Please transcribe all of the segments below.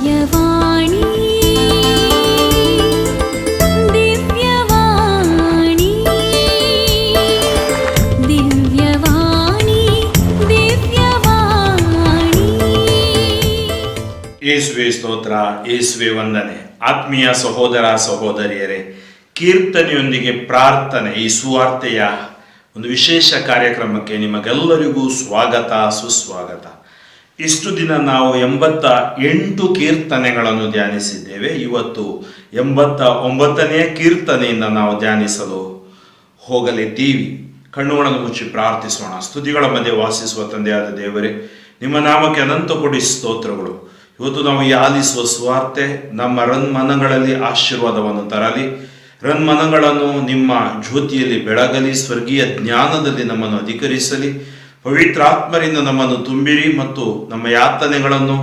ದಿವ್ಯವಾಣಿ ದಿವ್ಯವಾಣಿ ದಿವ್ಯವಾಣಿ ದಿವ್ಯವಾಣಿ. ಯೇಸುವೆ ಸ್ತೋತ್ರ, ಯೇಸುವೆ ವಂದನೆ. ಆತ್ಮೀಯ ಸಹೋದರ ಸಹೋದರಿಯರೇ, ಕೀರ್ತನೆಯೊಂದಿಗೆ ಪ್ರಾರ್ಥನೆ ಈ ಸುವಾರ್ತೆಯ ಒಂದು ವಿಶೇಷ ಕಾರ್ಯಕ್ರಮಕ್ಕೆ ನಿಮಗೆಲ್ಲರಿಗೂ ಸ್ವಾಗತ, ಸುಸ್ವಾಗತ. ಇಷ್ಟು ದಿನ ನಾವು 88 ಕೀರ್ತನೆಗಳನ್ನು ಧ್ಯಾನಿಸಿದ್ದೇವೆ. ಇವತ್ತು 89ನೇ ಕೀರ್ತನೆಯಿಂದ ನಾವು ಧ್ಯಾನಿಸಲು ಹೋಗಲಿದ್ದೀವಿ. ಕಣ್ಣುಗಳನ್ನು ಮುಚ್ಚಿ ಪ್ರಾರ್ಥಿಸೋಣ. ಸ್ತುತಿಗಳ ಮಧ್ಯೆ ವಾಸಿಸುವ ತಂದೆಯಾದ ದೇವರೇ, ನಿಮ್ಮ ನಾಮಕ್ಕೆ ಅನಂತ ಕೋಟಿ ಸ್ತೋತ್ರಗಳು. ಇವತ್ತು ನಾವು ಆಲಿಸುವ ಸುವಾರ್ತೆ ನಮ್ಮ ಮನಗಳಲ್ಲಿ ಆಶೀರ್ವಾದವನ್ನು ತರಲಿ. ಮನಗಳನ್ನು ನಿಮ್ಮ ಜ್ಯೋತಿಯಲ್ಲಿ ಬೆಳಗಲಿ. ಸ್ವರ್ಗೀಯ ಜ್ಞಾನದಲ್ಲಿ ನಮ್ಮನ್ನು ಅಧಿಕರಿಸಲಿ. ಪವಿತ್ರಾತ್ಮರಿಂದ ನಮ್ಮನ್ನು ತುಂಬಿರಿ ಮತ್ತು ನಮ್ಮ ಯಾತನೆಗಳನ್ನು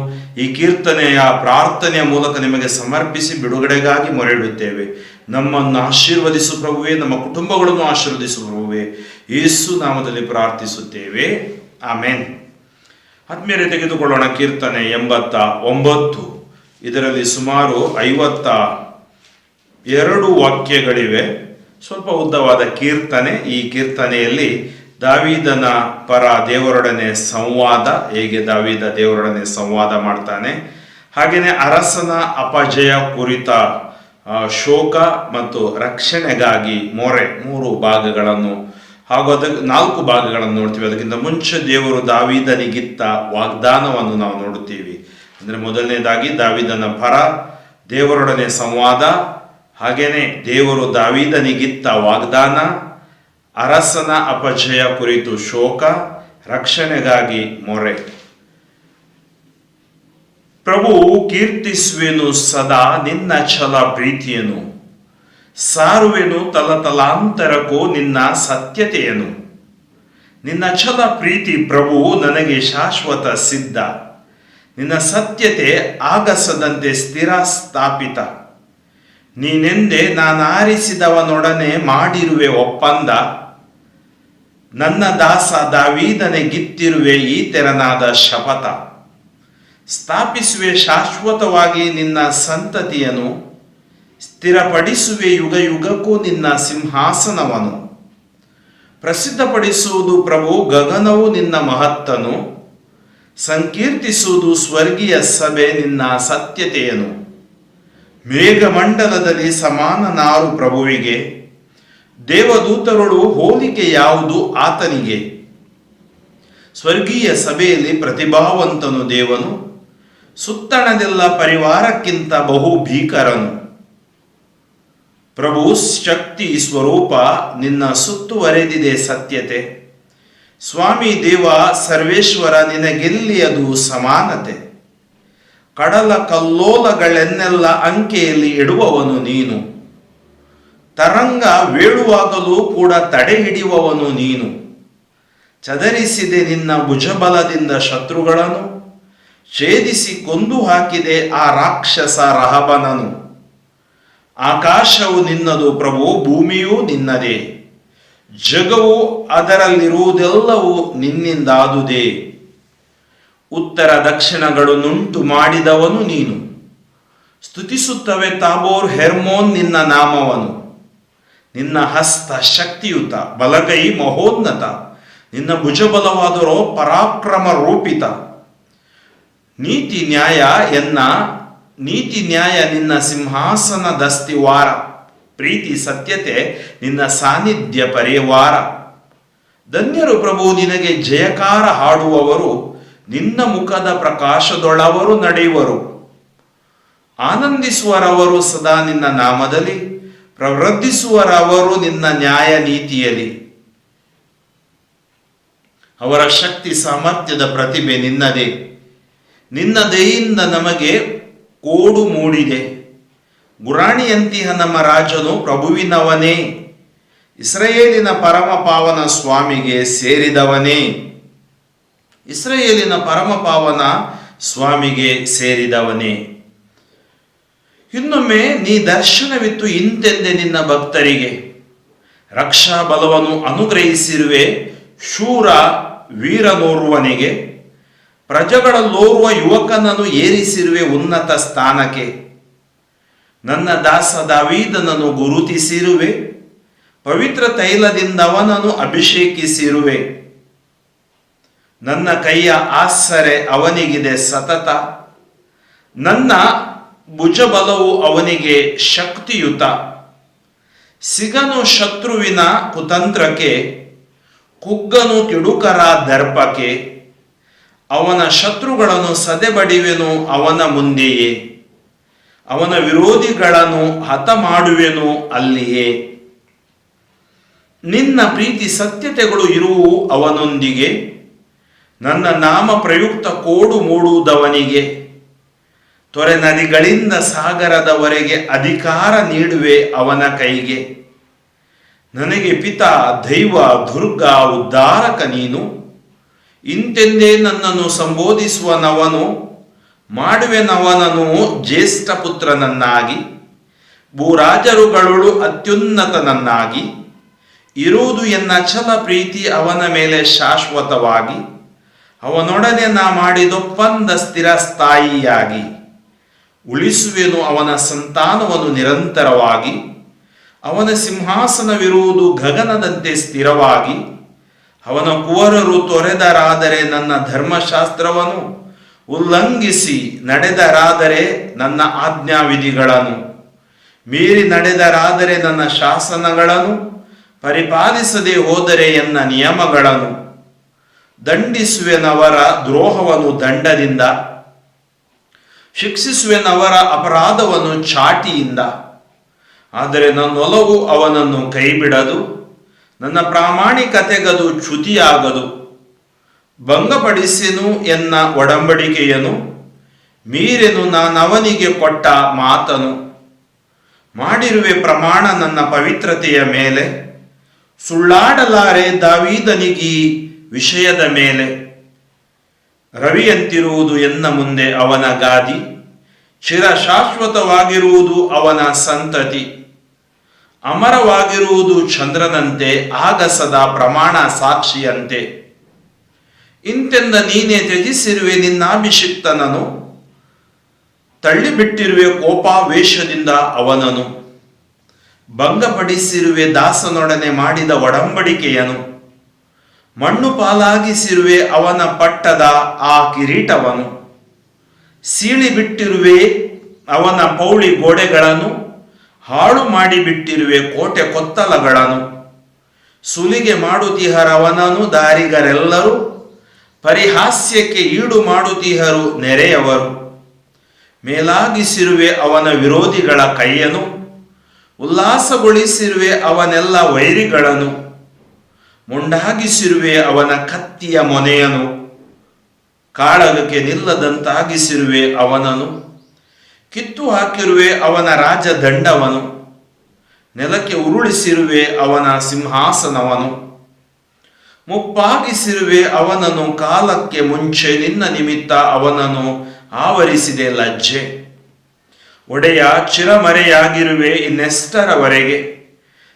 ಈ ಕೀರ್ತನೆಯ ಪ್ರಾರ್ಥನೆಯ ಮೂಲಕ ನಿಮಗೆ ಸಮರ್ಪಿಸಿ ಬಿಡುಗಡೆಗಾಗಿ ಮೊರೆಯಿಡುತ್ತೇವೆ. ನಮ್ಮನ್ನು ಆಶೀರ್ವದಿಸು ಪ್ರಭುವೇ, ನಮ್ಮ ಕುಟುಂಬಗಳನ್ನು ಆಶೀರ್ವದಿಸು ಪ್ರಭುವೇ. ಯೇಸು ನಾಮದಲ್ಲಿ ಪ್ರಾರ್ಥಿಸುತ್ತೇವೆ, ಆಮೇನ್. ಆತ್ಮೀಯರೇ, ತೆಗೆದುಕೊಳ್ಳೋಣ ಕೀರ್ತನೆ 89. ಇದರಲ್ಲಿ ಸುಮಾರು 52 ವಾಕ್ಯಗಳಿವೆ. ಸ್ವಲ್ಪ ಉದ್ದವಾದ ಕೀರ್ತನೆ. ಈ ಕೀರ್ತನೆಯಲ್ಲಿ ದಾವೀದನ ಪರ ದೇವರೊಡನೆ ಸಂವಾದ, ಹೇಗೆ ದಾವೀದ ದೇವರೊಡನೆ ಸಂವಾದ ಮಾಡ್ತಾನೆ, ಹಾಗೆಯೇ ಅರಸನ ಅಪಜಯ ಕುರಿತ ಶೋಕ ಮತ್ತು ರಕ್ಷಣೆಗಾಗಿ ಮೊರೆ, 3 ಭಾಗಗಳನ್ನು ಹಾಗೂ 4 ಭಾಗಗಳನ್ನು ನೋಡ್ತೀವಿ. ಅದಕ್ಕಿಂತ ಮುಂಚೆ ದೇವರು ದಾವೀದನಿಗಿತ್ತ ವಾಗ್ದಾನವನ್ನು ನಾವು ನೋಡುತ್ತೀವಿ. ಅಂದರೆ ಮೊದಲನೇದಾಗಿ ದಾವೀದನ ಪರ ದೇವರೊಡನೆ ಸಂವಾದ, ಹಾಗೇನೆ ದೇವರು ದಾವೀದನಿಗಿತ್ತ ವಾಗ್ದಾನ, ಅರಸನ ಅಪಜಯ ಕುರಿತು ಶೋಕ, ರಕ್ಷಣೆಗಾಗಿ ಮೊರೆ. ಪ್ರಭು ಕೀರ್ತಿಸುವೆನು ಸದಾ ನಿನ್ನ ಛಲ ಪ್ರೀತಿಯನು, ಸಾರುವೆನು ತಲತಲಾಂತರಕ್ಕೂ ನಿನ್ನ ಸತ್ಯತೆಯನು. ನಿನ್ನ ಛಲ ಪ್ರೀತಿ ಪ್ರಭು ನನಗೆ ಶಾಶ್ವತ ಸಿದ್ಧ, ನಿನ್ನ ಸತ್ಯತೆ ಆಗಸದಂತೆ ಸ್ಥಿರ ಸ್ಥಾಪಿತ. ನೀನೆಂದೇ ನಾನಾರಿಸಿದವನೊಡನೆ ಮಾಡಿರುವೆ ಒಪ್ಪಂದ, ನನ್ನ ದಾಸ ದಾವೀದನಿಗಿತ್ತಿರುವೆ ಈ ತೆರನಾದ ಶಪಥ. ಸ್ಥಾಪಿಸುವೆ ಶಾಶ್ವತವಾಗಿ ನಿನ್ನ ಸಂತತಿಯನು, ಸ್ಥಿರಪಡಿಸುವೆ ಯುಗ ಯುಗಕ್ಕೂ ನಿನ್ನ ಸಿಂಹಾಸನವನು. ಪ್ರಸಿದ್ಧಪಡಿಸುವುದು ಪ್ರಭು ಗಗನವು ನಿನ್ನ ಮಹತ್ತನು, ಸಂಕೀರ್ತಿಸುವುದು ಸ್ವರ್ಗೀಯ ಸಭೆ ನಿನ್ನ ಸತ್ಯತೆಯನು. ಮೇಘಮಂಡಲದಲ್ಲಿ ಸಮಾನನಾರು ಪ್ರಭುವಿಗೆ, ದೇವದೂತರುಳು ಹೋಲಿಕೆ ಯಾವುದು ಆತನಿಗೆ. ಸ್ವರ್ಗೀಯ ಸಭೆಯಲ್ಲಿ ಪ್ರತಿಭಾವಂತನು ದೇವನು, ಸುತ್ತಣದೆಲ್ಲ ಪರಿವಾರಕ್ಕಿಂತ ಬಹು ಭೀಕರನು. ಪ್ರಭು ಶಕ್ತಿ ಸ್ವರೂಪ, ನಿನ್ನ ಸುತ್ತುವರೆದಿದೆ ಸತ್ಯತೆ. ಸ್ವಾಮಿ ದೇವ ಸರ್ವೇಶ್ವರ, ನಿನಗೆಲ್ಲಿ ಅದು ಸಮಾನತೆ. ಕಡಲ ಕಲ್ಲೋಲಗಳೆನ್ನೆಲ್ಲ ಅಂಕೆಯಲ್ಲಿ ಇಡುವವನು ನೀನು, ತರಂಗ ಬೀಳುವಾಗಲೂ ಕೂಡ ತಡೆ ಹಿಡಿಯುವವನು ನೀನು. ಚದರಿಸಿದೆ ನಿನ್ನ ಭುಜಬಲದಿಂದ ಶತ್ರುಗಳನ್ನು, ಛೇದಿಸಿ ಕೊಂದು ಹಾಕಿದೆ ಆ ರಾಕ್ಷಸ ರಹಬನನು. ಆಕಾಶವು ನಿನ್ನದು ಪ್ರಭು, ಭೂಮಿಯೂ ನಿನ್ನದೇ, ಜಗವು ಅದರಲ್ಲಿರುವುದೆಲ್ಲವೂ ನಿನ್ನಿಂದಾದುದೇ. ಉತ್ತರ ದಕ್ಷಿಣಗಳು ನುಂಟು ಮಾಡಿದವನು ನೀನು, ಸ್ತುತಿಸುತ್ತವೆ ತಾಬೋರ್ ಹೆರ್ಮೋನ್ ನಿನ್ನ ನಾಮವನು. ನಿನ್ನ ಹಸ್ತ ಶಕ್ತಿಯುತ, ಬಲಗೈ ಮಹೋನ್ನತ, ನಿನ್ನ ಭುಜಬಲವಾದರೋ ಪರಾಕ್ರಮ ರೂಪಿತ. ನೀತಿ ನ್ಯಾಯ ನಿನ್ನ ಸಿಂಹಾಸನ ದಸ್ತಿವಾರ, ಪ್ರೀತಿ ಸತ್ಯತೆ ನಿನ್ನ ಸಾನ್ನಿಧ್ಯ ಪರಿವಾರ. ಧನ್ಯರು ಪ್ರಭು ನಿನಗೆ ಜಯಕಾರ ಹಾಡುವವರು, ನಿನ್ನ ಮುಖದ ಪ್ರಕಾಶದೊಳವರು ನಡೆಯುವರು. ಆನಂದಿಸುವರವರು ಸದಾ ನಿನ್ನ ನಾಮದಲ್ಲಿ, ಪ್ರವೃದ್ಧಿಸುವರವರು ನಿನ್ನ ನ್ಯಾಯ ನೀತಿಯಲ್ಲಿ. ಅವರ ಶಕ್ತಿ ಸಾಮರ್ಥ್ಯದ ಪ್ರತಿಭೆ ನಿನ್ನದೇ, ನಿನ್ನ ದಯೆಯಿಂದ ನಮಗೆ ಕೋಡು ಮೂಡಿದೆ. ಗುರಾಣಿಯಂತಿಹ ನಮ್ಮ ರಾಜನು ಪ್ರಭುವಿನವನೇ, ಇಸ್ರಾಯೇಲಿನ ಪರಮ ಪಾವನ ಸ್ವಾಮಿಗೆ ಸೇರಿದವನೇ. ಇಸ್ರಾಯೇಲಿನ ಪರಮ ಪಾವನ ಸ್ವಾಮಿಗೆ ಸೇರಿದವನೇ. ಇನ್ನೊಮ್ಮೆ ನೀ ದರ್ಶನವಿತ್ತು ಇಂತೆಂದೆ ನಿನ್ನ ಭಕ್ತರಿಗೆ, ರಕ್ಷಾ ಬಲವನ್ನು ಅನುಗ್ರಹಿಸಿರುವೆ ಶೂರ ವೀರನೋರ್ವನಿಗೆ. ಪ್ರಜೆಗಳಲ್ಲೋರ್ವ ಯುವಕನನ್ನು ಏರಿಸಿರುವೆ ಉನ್ನತ ಸ್ಥಾನಕ್ಕೆ. ನನ್ನ ದಾಸ ದಾವೀದನನ್ನು ಗುರುತಿಸಿರುವೆ, ಪವಿತ್ರ ತೈಲದಿಂದ ಅವನನ್ನು ಅಭಿಷೇಕಿಸಿರುವೆ. ನನ್ನ ಕೈಯ ಆಸರೆ ಅವನಿಗಿದೆ ಸತತ, ನನ್ನ ಭುಜಬಲವು ಅವನಿಗೆ ಶಕ್ತಿಯುತ. ಸಿಗನು ಶತ್ರುವಿನ ಕುತಂತ್ರಕ್ಕೆ, ಕುಗ್ಗನು ಕೆಡುಕರ ದರ್ಪಕ್ಕೆ. ಅವನ ಶತ್ರುಗಳನ್ನು ಸದೆಬಡಿವೆನು ಅವನ ಮುಂದೆಯೇ, ಅವನ ವಿರೋಧಿಗಳನ್ನು ಹತ ಮಾಡುವೆನು ಅಲ್ಲಿಯೇ. ನಿನ್ನ ಪ್ರೀತಿ ಸತ್ಯತೆಗಳು ಇರುವು ಅವನೊಂದಿಗೆ, ನನ್ನ ನಾಮ ಪ್ರಯುಕ್ತ ಕೋಡು ಮೂಡುವುದವನಿಗೆ. ತೊರೆ ನದಿಗಳಿಂದ ಸಾಗರದವರೆಗೆ ಅಧಿಕಾರ ನೀಡುವೆ ಅವನ ಕೈಗೆ. ನನಗೆ ಪಿತಾ, ದೈವ, ದುರ್ಗ, ಉದ್ಧಾರಕ ನೀನು. ಇಂತೆಂದೇ ನನ್ನನ್ನು ಸಂಬೋಧಿಸುವನವನು, ಮಾಡುವೆನವನನು ಜ್ಯೇಷ್ಠ ಪುತ್ರನನ್ನಾಗಿ. ಭೂರಾಜರುಗಳು ಅತ್ಯುನ್ನತನನ್ನಾಗಿ, ಇರುವುದು ಎನ್ನ ಛಲ ಪ್ರೀತಿ ಅವನ ಮೇಲೆ ಶಾಶ್ವತವಾಗಿ. ಅವನೊಡನೆ ನಾ ಮಾಡಿದೊಪ್ಪಂದ ಸ್ಥಿರ ಸ್ಥಾಯಿಯಾಗಿ. ಉಳಿಸುವೆನು ಅವನ ಸಂತಾನವನ್ನು ನಿರಂತರವಾಗಿ. ಅವನ ಸಿಂಹಾಸನವಿರುವುದು ಗಗನದಂತೆ ಸ್ಥಿರವಾಗಿ. ಅವನ ಕುವರರು ತೊರೆದರಾದರೆ ನನ್ನ ಧರ್ಮಶಾಸ್ತ್ರವನ್ನು, ಉಲ್ಲಂಘಿಸಿ ನಡೆದರಾದರೆ ನನ್ನ ಆಜ್ಞಾವಿಧಿಗಳನ್ನು, ಮೀರಿ ನಡೆದರಾದರೆ ನನ್ನ ಶಾಸನಗಳನ್ನು, ಪರಿಪಾಲಿಸದೆ ಹೋದರೆ ಎನ್ನ ನಿಯಮಗಳನ್ನು. ದಂಡಿಸುವೆನವರ ದ್ರೋಹವನ್ನು ದಂಡದಿಂದ, ಶಿಕ್ಷಿಸುವೆನವರ ಅಪರಾಧವನ್ನು ಚಾಟಿಯಿಂದ. ಆದರೆ ನನ್ನೊಲವು ಅವನನ್ನು ಕೈಬಿಡದು, ನನ್ನ ಪ್ರಾಮಾಣಿಕತೆಗದು ಚ್ಯುತಿಯಾಗದು. ಭಂಗಪಡಿಸೆನು ಎನ್ನ ಒಡಂಬಡಿಕೆಯನು, ಮೀರೆನು ನಾನವನಿಗೆ ಕೊಟ್ಟ ಮಾತನು. ಮಾಡಿರುವೆ ಪ್ರಮಾಣ ನನ್ನ ಪವಿತ್ರತೆಯ ಮೇಲೆ, ಸುಳ್ಳಾಡಲಾರೆ ದಾವೀದನಿಗೀ ವಿಷಯದ ಮೇಲೆ. ರವಿಯಂತಿರುವುದು ಎನ್ನ ಮುಂದೆ ಅವನ ಗಾದಿ, ಚಿರಶಾಶ್ವತವಾಗಿರುವುದು ಅವನ ಸಂತತಿ. ಅಮರವಾಗಿರುವುದು ಚಂದ್ರನಂತೆ, ಆಗಸದ ಪ್ರಮಾಣ ಸಾಕ್ಷಿಯಂತೆ. ಇಂತೆಂದ ನೀನೇ ತ್ಯಜಿಸಿರುವೆ ನಿನ್ನಾಭಿಷಿಕ್ತನನು, ತಳ್ಳಿಬಿಟ್ಟಿರುವೆ ಕೋಪಾವೇಶದಿಂದ ಅವನನು. ಭಂಗಪಡಿಸಿರುವೆ ದಾಸನೊಡನೆ ಮಾಡಿದ ಒಡಂಬಡಿಕೆಯನು, ಮಣ್ಣು ಪಾಲಾಗಿಸಿರುವೆ ಅವನ ಪಟ್ಟದ ಆ ಕಿರೀಟವನು. ಸೀಳಿಬಿಟ್ಟಿರುವೆ ಅವನ ಪೌಳಿ ಗೋಡೆಗಳನ್ನು, ಹಾಳು ಮಾಡಿಬಿಟ್ಟಿರುವೆ ಕೋಟೆ ಕೊತ್ತಲಗಳನ್ನು. ಸುಲಿಗೆ ಮಾಡುತ್ತಿಹರವನನು ದಾರಿಗರೆಲ್ಲರೂ, ಪರಿಹಾಸ್ಯಕ್ಕೆ ಈಡು ಮಾಡುತ್ತಿಹರು ನೆರೆಯವರು. ಮೇಲಾಗಿಸಿರುವೆ ಅವನ ವಿರೋಧಿಗಳ ಕೈಯನ್ನು, ಉಲ್ಲಾಸಗೊಳಿಸಿರುವೆ ಅವನೆಲ್ಲ ವೈರಿಗಳನ್ನು. ಮುಂಡಾಗಿಸಿರುವೆ ಅವನ ಕತ್ತಿಯ ಮೊನೆಯನು, ಕಾಳಗಕ್ಕೆ ನಿಲ್ಲದಂತಾಗಿಸಿರುವೆ ಅವನನು. ಕಿತ್ತು ಹಾಕಿರುವೆ ಅವನ ರಾಜದಂಡವನು, ನೆಲಕ್ಕೆ ಉರುಳಿಸಿರುವೆ ಅವನ ಸಿಂಹಾಸನವನು. ಮುಪ್ಪಾಗಿಸಿರುವೆ ಅವನನ್ನು ಕಾಲಕ್ಕೆ ಮುಂಚೆ, ನಿನ್ನ ನಿಮಿತ್ತ ಅವನನ್ನು ಆವರಿಸಿದೆ ಲಜ್ಜೆ. ಒಡೆಯ, ಚಿರಮರೆಯಾಗಿರುವೆ ಇನ್ನೆಷ್ಟರವರೆಗೆ,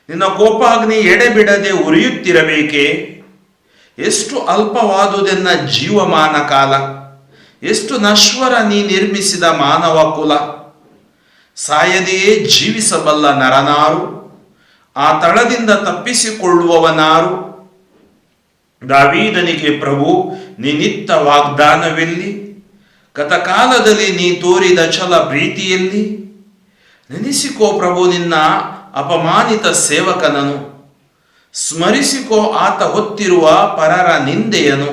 ನಿನ್ನ ಕೋಪಾಗ್ನಿ ಎಡೆಬಿಡದೆ ಉರಿಯುತ್ತಿರಬೇಕೆ. ಎಷ್ಟು ಅಲ್ಪವಾದುದೆನ್ನ ಜೀವಮಾನ ಕಾಲ, ಎಷ್ಟು ನಶ್ವರ ನೀ ನಿರ್ಮಿಸಿದ ಮಾನವ ಕುಲ. ಸಾಯದೆಯೇ ಜೀವಿಸಬಲ್ಲ ನರನಾರು, ಆ ತಳದಿಂದ ತಪ್ಪಿಸಿಕೊಳ್ಳುವವನಾರು. ದಾವೀದನಿಗೆ ಪ್ರಭು ನೀನಿತ್ತ ವಾಗ್ದಾನವೆಲ್ಲಿ, ಗತಕಾಲದಲ್ಲಿ ನೀ ತೋರಿದ ಛಲ ಪ್ರೀತಿಯಲ್ಲಿ. ನೆನೆಸಿಕೋ ಪ್ರಭು ನಿನ್ನ ಅಪಮಾನಿತ ಸೇವಕನನು, ಸ್ಮರಿಸಿಕೋ ಆತ ಹೊತ್ತಿರುವ ಪರರ ನಿಂದೆಯನು.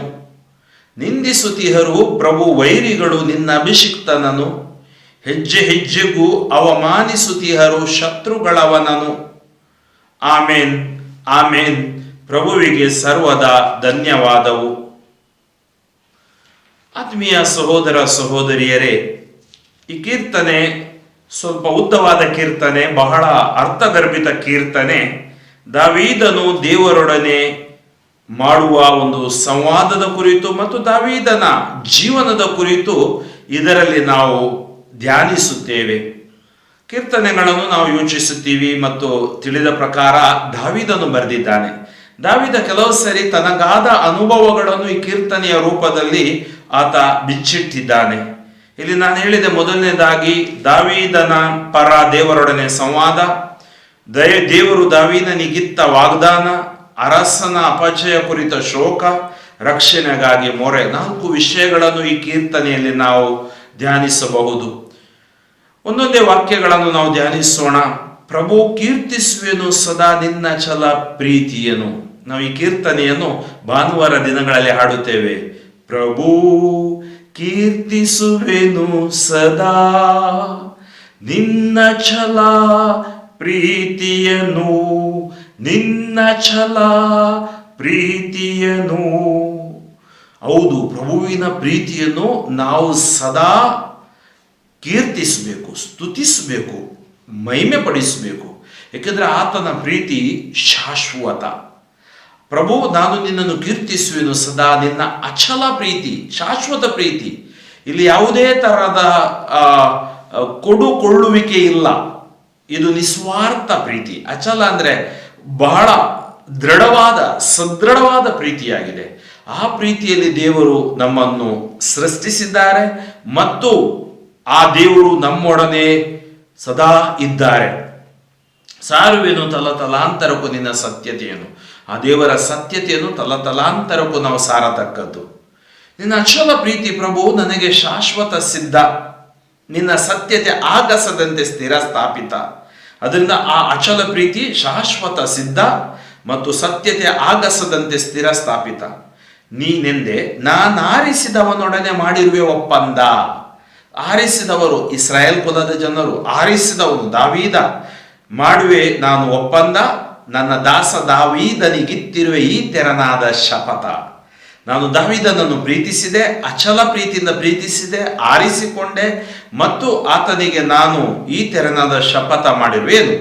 ನಿಂದಿಸುತ್ತಿಹರು ಪ್ರಭು ವೈರಿಗಳು ನಿನ್ನ ಅಭಿಷಿಕ್ತನನು, ಹೆಜ್ಜೆ ಹೆಜ್ಜೆಗೂ ಅವಮಾನಿಸುತ್ತಿಹರು ಶತ್ರುಗಳವನನು. ಆಮೇನ್, ಆಮೇನ್. ಪ್ರಭುವಿಗೆ ಸರ್ವದಾ ಧನ್ಯವಾದವು. ಆತ್ಮೀಯ ಸಹೋದರ ಸಹೋದರಿಯರೇ, ಈ ಕೀರ್ತನೆ ಸ್ವಲ್ಪ ಉದ್ದವಾದ ಕೀರ್ತನೆ, ಬಹಳ ಅರ್ಥಗರ್ಭಿತ ಕೀರ್ತನೆ. ದಾವೀದನು ದೇವರೊಡನೆ ಮಾಡುವ ಒಂದು ಸಂವಾದದ ಕುರಿತು ಮತ್ತು ದಾವೀದನ ಜೀವನದ ಕುರಿತು ಇದರಲ್ಲಿ ನಾವು ಧ್ಯಾನಿಸುತ್ತೇವೆ. ಕೀರ್ತನೆಗಳನ್ನು ನಾವು ಯೋಚಿಸುತ್ತೀವಿ ಮತ್ತು ತಿಳಿದ ಪ್ರಕಾರ ದಾವೀದನು ಬರೆದಿದ್ದಾನೆ. ದಾವೀದ ಕೆಲವು ಸರಿ ತನಗಾದ ಅನುಭವಗಳನ್ನು ಈ ಕೀರ್ತನೆಯ ರೂಪದಲ್ಲಿ ಆತ ಬಿಚ್ಚಿಟ್ಟಿದ್ದಾನೆ. ಇಲ್ಲಿ ನಾನು ಹೇಳಿದೆ, ಮೊದಲನೇದಾಗಿ ದಾವೀದನ ಪರ ದೇವರೊಡನೆ ಸಂವಾದ, ದೇವರು ದಾವೀದನಿಗಿತ್ತ ವಾಗ್ದಾನ, ಅರಸನ ಅಪಜಯ ಕುರಿತ ಶೋಕ, ರಕ್ಷಣೆಗಾಗಿ ಮೊರೆ. 4 ವಿಷಯಗಳನ್ನು ಈ ಕೀರ್ತನೆಯಲ್ಲಿ ನಾವು ಧ್ಯಾನಿಸಬಹುದು. ಒಂದೊಂದೇ ವಾಕ್ಯಗಳನ್ನು ನಾವು ಧ್ಯಾನಿಸೋಣ. ಪ್ರಭು ಕೀರ್ತಿಸುವೆನು ಸದಾ ನಿನ್ನ ಛಲ ಪ್ರೀತಿಯನು. ನಾವು ಈ ಕೀರ್ತನೆಯನ್ನು ಭಾನುವಾರ ದಿನಗಳಲ್ಲಿ ಹಾಡುತ್ತೇವೆ. ಪ್ರಭು ಕೀರ್ತಿಸುವೆನು ಸದಾ ನಿನ್ನ ಛಲ ಪ್ರೀತಿಯನು, ನಿನ್ನ ಛಲ ಪ್ರೀತಿಯನು. ಹೌದು, ಪ್ರಭುವಿನ ಪ್ರೀತಿಯನ್ನು ನಾವು ಸದಾ ಕೀರ್ತಿಸಬೇಕು, ಸ್ತುತಿಸಬೇಕು, ಮಹಿಮೆ ಪಡಿಸಬೇಕು. ಏಕೆಂದರೆ ಆತನ ಪ್ರೀತಿ ಶಾಶ್ವತ. ಪ್ರಭು, ನಾನು ನಿನ್ನನ್ನು ಕೀರ್ತಿಸುವೆನು ಸದಾ ನಿನ್ನ ಅಚಲ ಪ್ರೀತಿ, ಶಾಶ್ವತ ಪ್ರೀತಿ. ಇಲ್ಲಿ ಯಾವುದೇ ತರಹದ ಕೊಡುಕೊಳ್ಳುವಿಕೆ ಇಲ್ಲ. ಇದು ನಿಸ್ವಾರ್ಥ ಪ್ರೀತಿ. ಅಚಲ ಅಂದ್ರೆ ಬಹಳ ದೃಢವಾದ, ಸದೃಢವಾದ ಪ್ರೀತಿಯಾಗಿದೆ. ಆ ಪ್ರೀತಿಯಲ್ಲಿ ದೇವರು ನಮ್ಮನ್ನು ಸೃಷ್ಟಿಸಿದ್ದಾರೆ ಮತ್ತು ಆ ದೇವರು ನಮ್ಮೊಡನೆ ಸದಾ ಇದ್ದಾರೆ. ಸಾರುವೆನು ತಲತಲಾಂತರಕ್ಕೂ ನಿನ್ನ ಸತ್ಯತೆಯನ್ನು. ಆ ದೇವರ ಸತ್ಯತೆಯನ್ನು ತಲತಲಾಂತರಕ್ಕೂ ನಾವು ಸಾರತಕ್ಕದ್ದು. ನಿನ್ನ ಅಚಲ ಪ್ರೀತಿ ಪ್ರಭು ನನಗೆ ಶಾಶ್ವತ ಸಿದ್ಧ, ನಿನ್ನ ಸತ್ಯತೆ ಆಗಸದಂತೆ ಸ್ಥಿರ ಸ್ಥಾಪಿತ. ಅದರಿಂದ ಆ ಅಚಲ ಪ್ರೀತಿ ಶಾಶ್ವತ ಸಿದ್ಧ ಮತ್ತು ಸತ್ಯತೆ ಆಗಸದಂತೆ ಸ್ಥಿರ ಸ್ಥಾಪಿತ. ನೀನೆಂದೆ ನಾನು ಆರಿಸಿದವನೊಡನೆ ಮಾಡಿರುವೆ ಒಪ್ಪಂದ. ಆರಿಸಿದವರು ಇಸ್ರಾಯೇಲ್ ಕುಲದ ಜನರು, ಆರಿಸಿದವನು ದಾವೀದ. ಮಾಡುವೆ ನಾನು ಒಪ್ಪಂದ, ನನ್ನ ದಾಸ ದಾವೀದನಿಗಿತ್ತಿರುವೆ ಈ ತೆರನಾದ ಶಪಥ. ನಾನು ದಾವೀದನನ್ನು ಪ್ರೀತಿಸಿದೆ, ಅಚಲ ಪ್ರೀತಿಯಿಂದ ಪ್ರೀತಿಸಿದೆ, ಆರಿಸಿಕೊಂಡೆ ಮತ್ತು ಆತನಿಗೆ ನಾನು ಈ ತೆರನಾದ ಶಪಥ ಮಾಡಿರುವೇನು.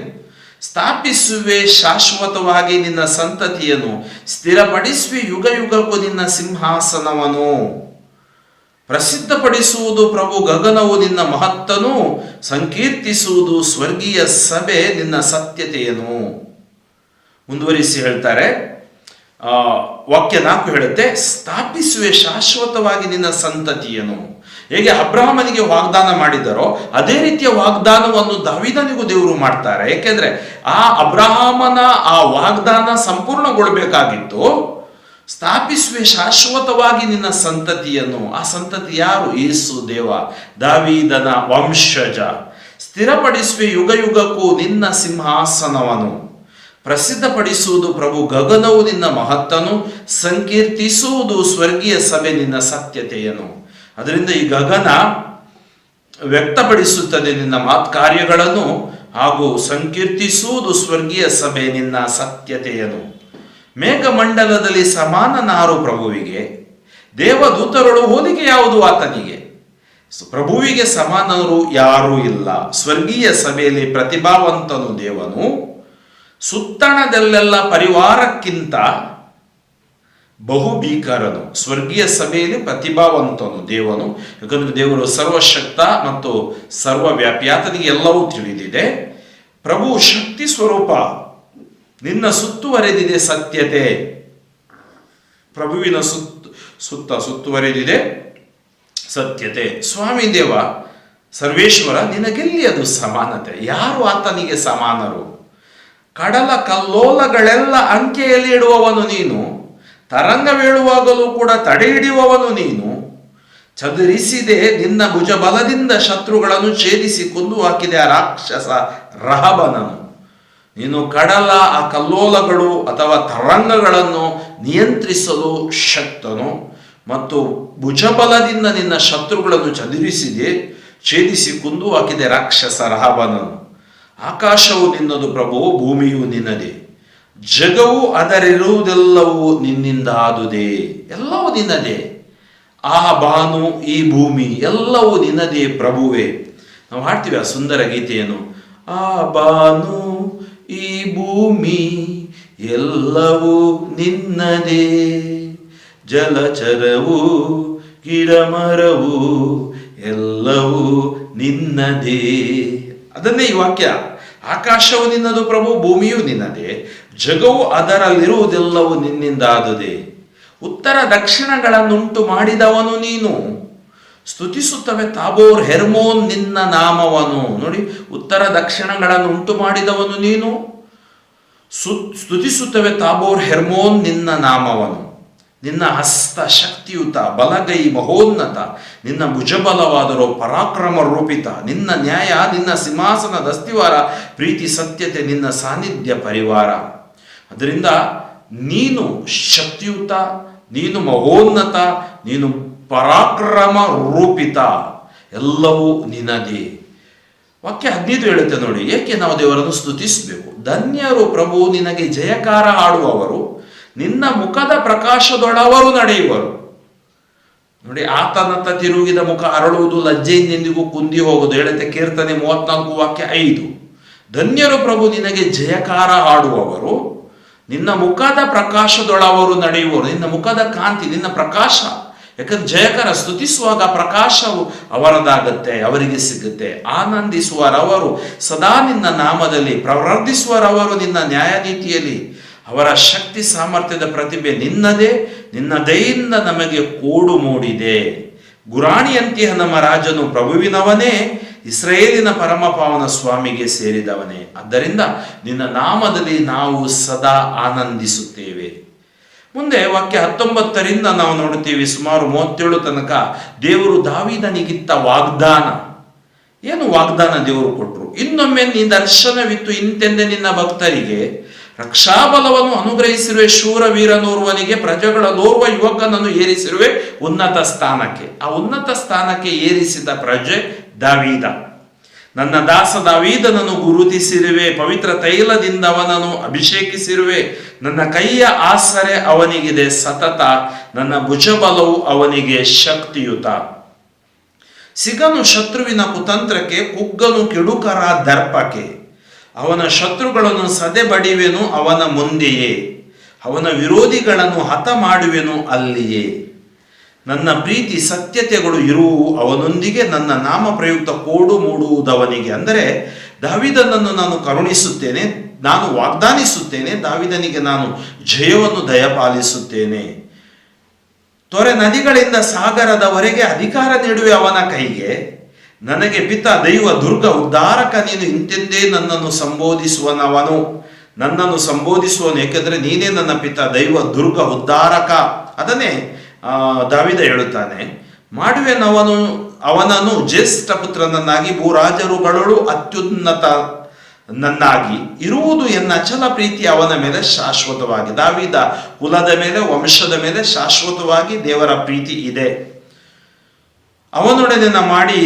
ಸ್ಥಾಪಿಸುವೆ ಶಾಶ್ವತವಾಗಿ ನಿನ್ನ ಸಂತತಿಯನ್ನು, ಸ್ಥಿರಪಡಿಸುವೆ ಯುಗ ಯುಗಕ್ಕೂ ನಿನ್ನ ಸಿಂಹಾಸನವನು. ಪ್ರಸಿದ್ಧಪಡಿಸುವುದು ಪ್ರಭು ಗಗನವು ನಿನ್ನ ಮಹತ್ತನು, ಸಂಕೀರ್ತಿಸುವುದು ಸ್ವರ್ಗೀಯ ಸಭೆ ನಿನ್ನ ಸತ್ಯತೆಯನ್ನು. ಮುಂದುವರಿಸಿ ಹೇಳ್ತಾರೆ, ವಾಕ್ಯ 4 ಹೇಳುತ್ತೆ, ಸ್ಥಾಪಿಸುವೆ ಶಾಶ್ವತವಾಗಿ ನಿನ್ನ ಸಂತತಿಯನ್ನು. ಹೇಗೆ ಅಬ್ರಹಾಮನಿಗೆ ವಾಗ್ದಾನ ಮಾಡಿದರೋ ಅದೇ ರೀತಿಯ ವಾಗ್ದಾನವನ್ನು ದಾವೀದನಿಗೂ ದೇವರು ಮಾಡ್ತಾರೆ. ಏಕೆಂದ್ರೆ ಆ ಅಬ್ರಹಾಮನ ಆ ವಾಗ್ದಾನ ಸಂಪೂರ್ಣಗೊಳ್ಳಬೇಕಾಗಿತ್ತು. ಸ್ಥಾಪಿಸುವೆ ಶಾಶ್ವತವಾಗಿ ನಿನ್ನ ಸಂತತಿಯನ್ನು. ಆ ಸಂತತಿ ಯಾರು? ಯೇಸು ದೇವ, ದಾವೀದನ ವಂಶಜ. ಸ್ಥಿರಪಡಿಸುವೆ ಯುಗ ಯುಗಕ್ಕೂ ನಿನ್ನ ಸಿಂಹಾಸನವನ್ನು. ಪ್ರಸಿದ್ಧಪಡಿಸುವುದು ಪ್ರಭು ಗಗನವು ನಿನ್ನ ಮಹತ್ತನು, ಸಂಕೀರ್ತಿಸುವುದು ಸ್ವರ್ಗೀಯ ಸಭೆ ನಿನ್ನ ಸತ್ಯತೆಯನ್ನು. ಅದರಿಂದ ಈ ಗಗನ ವ್ಯಕ್ತಪಡಿಸುತ್ತದೆ ನಿನ್ನ ಕಾರ್ಯಗಳನ್ನು, ಹಾಗೂ ಸಂಕೀರ್ತಿಸುವುದು ಸ್ವರ್ಗೀಯ ಸಭೆ ನಿನ್ನ ಸತ್ಯತೆಯನ್ನು. ಮೇಘಮಂಡಲದಲ್ಲಿ ಸಮಾನನಾರು ಪ್ರಭುವಿಗೆ, ದೇವದೂತರಳು ಹೋಲಿಕೆ ಯಾವುದು ಆತನಿಗೆ. ಪ್ರಭುವಿಗೆ ಸಮಾನರು ಯಾರೂ ಇಲ್ಲ. ಸ್ವರ್ಗೀಯ ಸಭೆಯಲ್ಲಿ ಪ್ರತಿಭಾವಂತನು ದೇವನು, ಸುತ್ತಣದಲ್ಲೆಲ್ಲ ಪರಿವಾರಕ್ಕಿಂತ ಬಹುಭೀಕರನು. ಸ್ವರ್ಗೀಯ ಸಭೆಯಲ್ಲಿ ಪ್ರತಿಭಾವಂತನು ದೇವನು. ಯಾಕಂದ್ರೆ ದೇವರು ಸರ್ವಶಕ್ತ ಮತ್ತು ಸರ್ವವ್ಯಾಪಿ, ಆತನಿಗೆ ಎಲ್ಲವೂ ತಿಳಿದಿದೆ. ಪ್ರಭು ಶಕ್ತಿ ಸ್ವರೂಪ, ನಿನ್ನ ಸುತ್ತುವರೆದಿದೆ ಸತ್ಯತೆ. ಪ್ರಭುವಿನ ಸುತ್ತುವರೆದಿದೆ ಸತ್ಯತೆ. ಸ್ವಾಮಿ ದೇವ ಸರ್ವೇಶ್ವರ, ನಿನಗೆಲ್ಲಿ ಅದು ಸಮಾನತೆ? ಯಾರು ಆತನಿಗೆ ಸಮಾನರು? ಕಡಲ ಕಲ್ಲೋಲಗಳೆಲ್ಲ ಅಂಕೆಯಲ್ಲಿ ಇಡುವವನು ನೀನು, ತರಂಗವೇಳುವಾಗಲೂ ಕೂಡ ತಡೆ ಹಿಡಿಯುವವನು ನೀನು. ಚದುರಿಸಿದೆ ನಿನ್ನ ಭುಜಬಲದಿಂದ ಶತ್ರುಗಳನ್ನು ಛೇದಿಸಿ ಕೊಂದು ಹಾಕಿದೆ ಆ ರಾಕ್ಷಸ ರಹಬನನು. ನೀನು ಕಡಲ, ಆ ಕಲ್ಲೋಲಗಳು ಅಥವಾ ತರಂಗಗಳನ್ನು ನಿಯಂತ್ರಿಸಲು ಶಕ್ತನು ಮತ್ತು ಭುಜಬಲದಿಂದ ನಿನ್ನ ಶತ್ರುಗಳನ್ನು ಚದುರಿಸಿದೆ, ಛೇದಿಸಿ ಕೊಂದು ಹಾಕಿದೆ ರಾಕ್ಷಸ ರಹಬನನು. ಆಕಾಶವು ನಿನ್ನದು ಪ್ರಭು, ಭೂಮಿಯು ನಿನ್ನದೇ, ಜಗವು ಅದರಿರುವುದೆಲ್ಲವೂ ನಿನ್ನಿಂದ ಆದುದೇ. ಎಲ್ಲವೂ ನಿನ್ನದೇ. ಆ ಬಾನು, ಈ ಭೂಮಿ ಎಲ್ಲವೂ ನಿನ್ನದೇ ಪ್ರಭುವೇ. ನಾವು ಹಾಡ್ತೀವಿ ಆ ಸುಂದರ ಗೀತೆಯನ್ನು. ಆ ಬಾನು, ಈ ಭೂಮಿ ಎಲ್ಲವೂ ನಿನ್ನದೇ, ಜಲಚರವು ಗಿಡಮರವು ಎಲ್ಲವೂ ನಿನ್ನದೇ. ಅದನ್ನೇ ಈ ವಾಕ್ಯ. ಆಕಾಶವು ನಿನ್ನದು ಪ್ರಭು, ಭೂಮಿಯು ನಿನ್ನದೇ, ಜಗವು ಅದರಲ್ಲಿರುವುದೆಲ್ಲವೂ ನಿನ್ನಿಂದ ಆದುದೇ. ಉತ್ತರ ದಕ್ಷಿಣಗಳನ್ನುಂಟು ಮಾಡಿದವನು ನೀನು. ಸ್ತುತಿಸುತ್ತವೆ ತಾಬೋರ್ ಹೆರ್ಮೋನ್ ನಿನ್ನ ನಾಮವನು. ನೋಡಿ, ಉತ್ತರ ದಕ್ಷಿಣಗಳನ್ನು ಉಂಟು ಮಾಡಿದವನು ನೀನು. ಸ್ತುತಿಸುತ್ತವೆ ತಾಬೋರ್ ಹೆರ್ಮೋನ್ ನಿನ್ನ ನಾಮವನು. ನಿನ್ನ ಹಸ್ತ ಶಕ್ತಿಯುತ, ಬಲಗೈ ಮಹೋನ್ನತ, ನಿನ್ನ ಭುಜಬಲವಾದರೂ ಪರಾಕ್ರಮ ರೂಪಿತ, ನಿನ್ನ ನ್ಯಾಯ ನಿನ್ನ ಸಿಂಹಾಸನದ ಅಸ್ತಿವಾರ, ಪ್ರೀತಿ ಸತ್ಯತೆ ನಿನ್ನ ಸಾನ್ನಿಧ್ಯ ಪರಿವಾರ. ಅದರಿಂದ ನೀನು ಶಕ್ತಿಯುತ, ನೀನು ಮಹೋನ್ನತ, ನೀನು ಪರಾಕ್ರಮ ರೂಪಿತ, ಎಲ್ಲವೂ ನಿನದೇ. ವಾಕ್ಯ 15 ಹೇಳುತ್ತೆ ನೋಡಿ, ಏಕೆ ನಾವು ದೇವರನ್ನು ಸ್ತುತಿಸಬೇಕು. ಧನ್ಯರು ಪ್ರಭು ನಿನಗೆ ಜಯಕಾರ ಹಾಡುವವರು, ನಿನ್ನ ಮುಖದ ಪ್ರಕಾಶದೊಳವರು ನಡೆಯುವರು. ನೋಡಿ, ಆತನತ್ತ ತಿರುಗಿದ ಮುಖ ಅರಳುವುದು, ಲಜ್ಜೆಯಿಂದೆಂದಿಗೂ ಕುಂದಿ ಹೋಗುವುದು ಹೇಳುತ್ತೆ ಕೀರ್ತನೆ 34 ವಾಕ್ಯ 5. ಧನ್ಯರು ಪ್ರಭು ನಿನಗೆ ಜಯಕಾರ ಹಾಡುವವರು, ನಿನ್ನ ಮುಖದ ಪ್ರಕಾಶದೊಳವರು ನಡೆಯುವರು. ನಿನ್ನ ಮುಖದ ಕಾಂತಿ, ನಿನ್ನ ಪ್ರಕಾಶ. ಯಾಕಂದ್ರೆ ಜಯಕರ ಸ್ತುತಿಸುವಾಗ ಪ್ರಕಾಶವು ಅವರದಾಗತ್ತೆ, ಅವರಿಗೆ ಸಿಗುತ್ತೆ. ಆನಂದಿಸುವರವರು ಸದಾ ನಿನ್ನ ನಾಮದಲ್ಲಿ, ಪ್ರವರ್ಧಿಸುವರವರು ನಿನ್ನ ನ್ಯಾಯ ನೀತಿಯಲ್ಲಿ. ಅವರ ಶಕ್ತಿ ಸಾಮರ್ಥ್ಯದ ಪ್ರತಿಭೆ ನಿನ್ನದೇ, ನಿನ್ನ ದಯೆಯಿಂದ ನಮಗೆ ಕೋಡು ಮೂಡಿದೆ. ಗುರಾಣಿಯಂತಿಹ ನಮ್ಮ ರಾಜನು ಪ್ರಭುವಿನವನೇ, ಇಸ್ರಾಯೇಲಿನ ಪರಮಪಾವನ ಸ್ವಾಮಿಗೆ ಸೇರಿದವನೇ. ಆದ್ದರಿಂದ ನಿನ್ನ ನಾಮದಲ್ಲಿ ನಾವು ಸದಾ ಆನಂದಿಸುತ್ತೇವೆ. ಮುಂದೆ ವಾಕ್ಯ 19ರಿಂದ ನಾವು ನೋಡುತ್ತೀವಿ, ಸುಮಾರು 37 ತನಕ ದೇವರು ದಾವೀದನಿಗಿತ್ತ ವಾಗ್ದಾನ. ಏನು ವಾಗ್ದಾನ ದೇವರು ಕೊಟ್ಟರು? ಇನ್ನೊಮ್ಮೆ ನೀ ದರ್ಶನವಿತ್ತು ಇಂತೆಂದೇ ನಿನ್ನ ಭಕ್ತರಿಗೆ ರಕ್ಷಾಬಲವನ್ನು ಅನುಗ್ರಹಿಸಿರುವೆ, ಶೂರವೀರನೋರ್ವನಿಗೆ ಪ್ರಜೆಗಳಲ್ಲೋರ್ವ ಯುವಕನನ್ನು ಏರಿಸಿರುವೆ ಉನ್ನತ ಸ್ಥಾನಕ್ಕೆ. ಆ ಉನ್ನತ ಸ್ಥಾನಕ್ಕೆ ಏರಿಸಿದ ಪ್ರಜೆ ದಾವೀದ. ನನ್ನ ದಾಸ ದಾವೀದನನ್ನು ಗುರುತಿಸಿರುವೆ, ಪವಿತ್ರ ತೈಲದಿಂದ ಅವನನ್ನು ಅಭಿಷೇಕಿಸಿರುವೆ. ನನ್ನ ಕೈಯ ಆಸರೆ ಅವನಿಗಿದೆ ಸತತ, ನನ್ನ ಭುಜಬಲವು ಅವನಿಗೆ ಶಕ್ತಿಯುತ. ಸಿಗನು ಶತ್ರುವಿನ ಕುತಂತ್ರಕ್ಕೆ, ಕುಗ್ಗನು ಕೆಡುಕರ ದರ್ಪಕ್ಕೆ. ಅವನ ಶತ್ರುಗಳನ್ನು ಸದೆಬಡಿವೆನು ಅವನ ಮುಂದೆಯೇ, ಅವನ ವಿರೋಧಿಗಳನ್ನು ಹತ ಮಾಡುವೆನು ಅಲ್ಲಿಯೇ. ನನ್ನ ಪ್ರೀತಿ ಸತ್ಯತೆಗಳು ಇರುವು ಅವನೊಂದಿಗೆ, ನನ್ನ ನಾಮ ಪ್ರಯುಕ್ತ ಕೋಡು ಮೂಡುವುದವನಿಗೆ. ಅಂದರೆ ದಾವೀದನನ್ನು ನಾನು ಕರುಣಿಸುತ್ತೇನೆ, ನಾನು ವಾಗ್ದಾನಿಸುತ್ತೇನೆ, ದಾವೀದನಿಗೆ ನಾನು ಜಯವನ್ನು ದಯಪಾಲಿಸುತ್ತೇನೆ. ತೊರೆ ನದಿಗಳಿಂದ ಸಾಗರದವರೆಗೆ ಅಧಿಕಾರ ನೀಡುವೆ ಅವನ ಕೈಗೆ. ನನಗೆ ಪಿತ ದೈವ ದುರ್ಗ ಉದ್ಧಾರಕ ನೀನು, ಇಂತೆಂದೇ ನನ್ನನ್ನು ಸಂಬೋಧಿಸುವನವನು. ನನ್ನನ್ನು ಸಂಬೋಧಿಸುವನು, ಏಕೆಂದರೆ ನೀನೇ ನನ್ನ ಪಿತ ದೈವ ದುರ್ಗ ಉದ್ಧಾರಕ. ಅದನ್ನೇ ದಾವೀದ ಹೇಳುತ್ತಾನೆ. ಮಾಡುವೆನವನು ಅವನನ್ನು ಜ್ಯೇಷ್ಠ ಪುತ್ರನನ್ನಾಗಿ, ಭೂರಾಜರುಗಳು ಅತ್ಯುನ್ನತ ನನ್ನಾಗಿ. ಇರುವುದು ಎನ್ನ ಅಚಲ ಪ್ರೀತಿ ಅವನ ಮೇಲೆ ಶಾಶ್ವತವಾಗಿ. ದಾವೀದ ಕುಲದ ಮೇಲೆ, ವಂಶದ ಮೇಲೆ ಶಾಶ್ವತವಾಗಿ ದೇವರ ಪ್ರೀತಿ ಇದೆ. ಅವನೊಡನೆ ಮಾಡಿ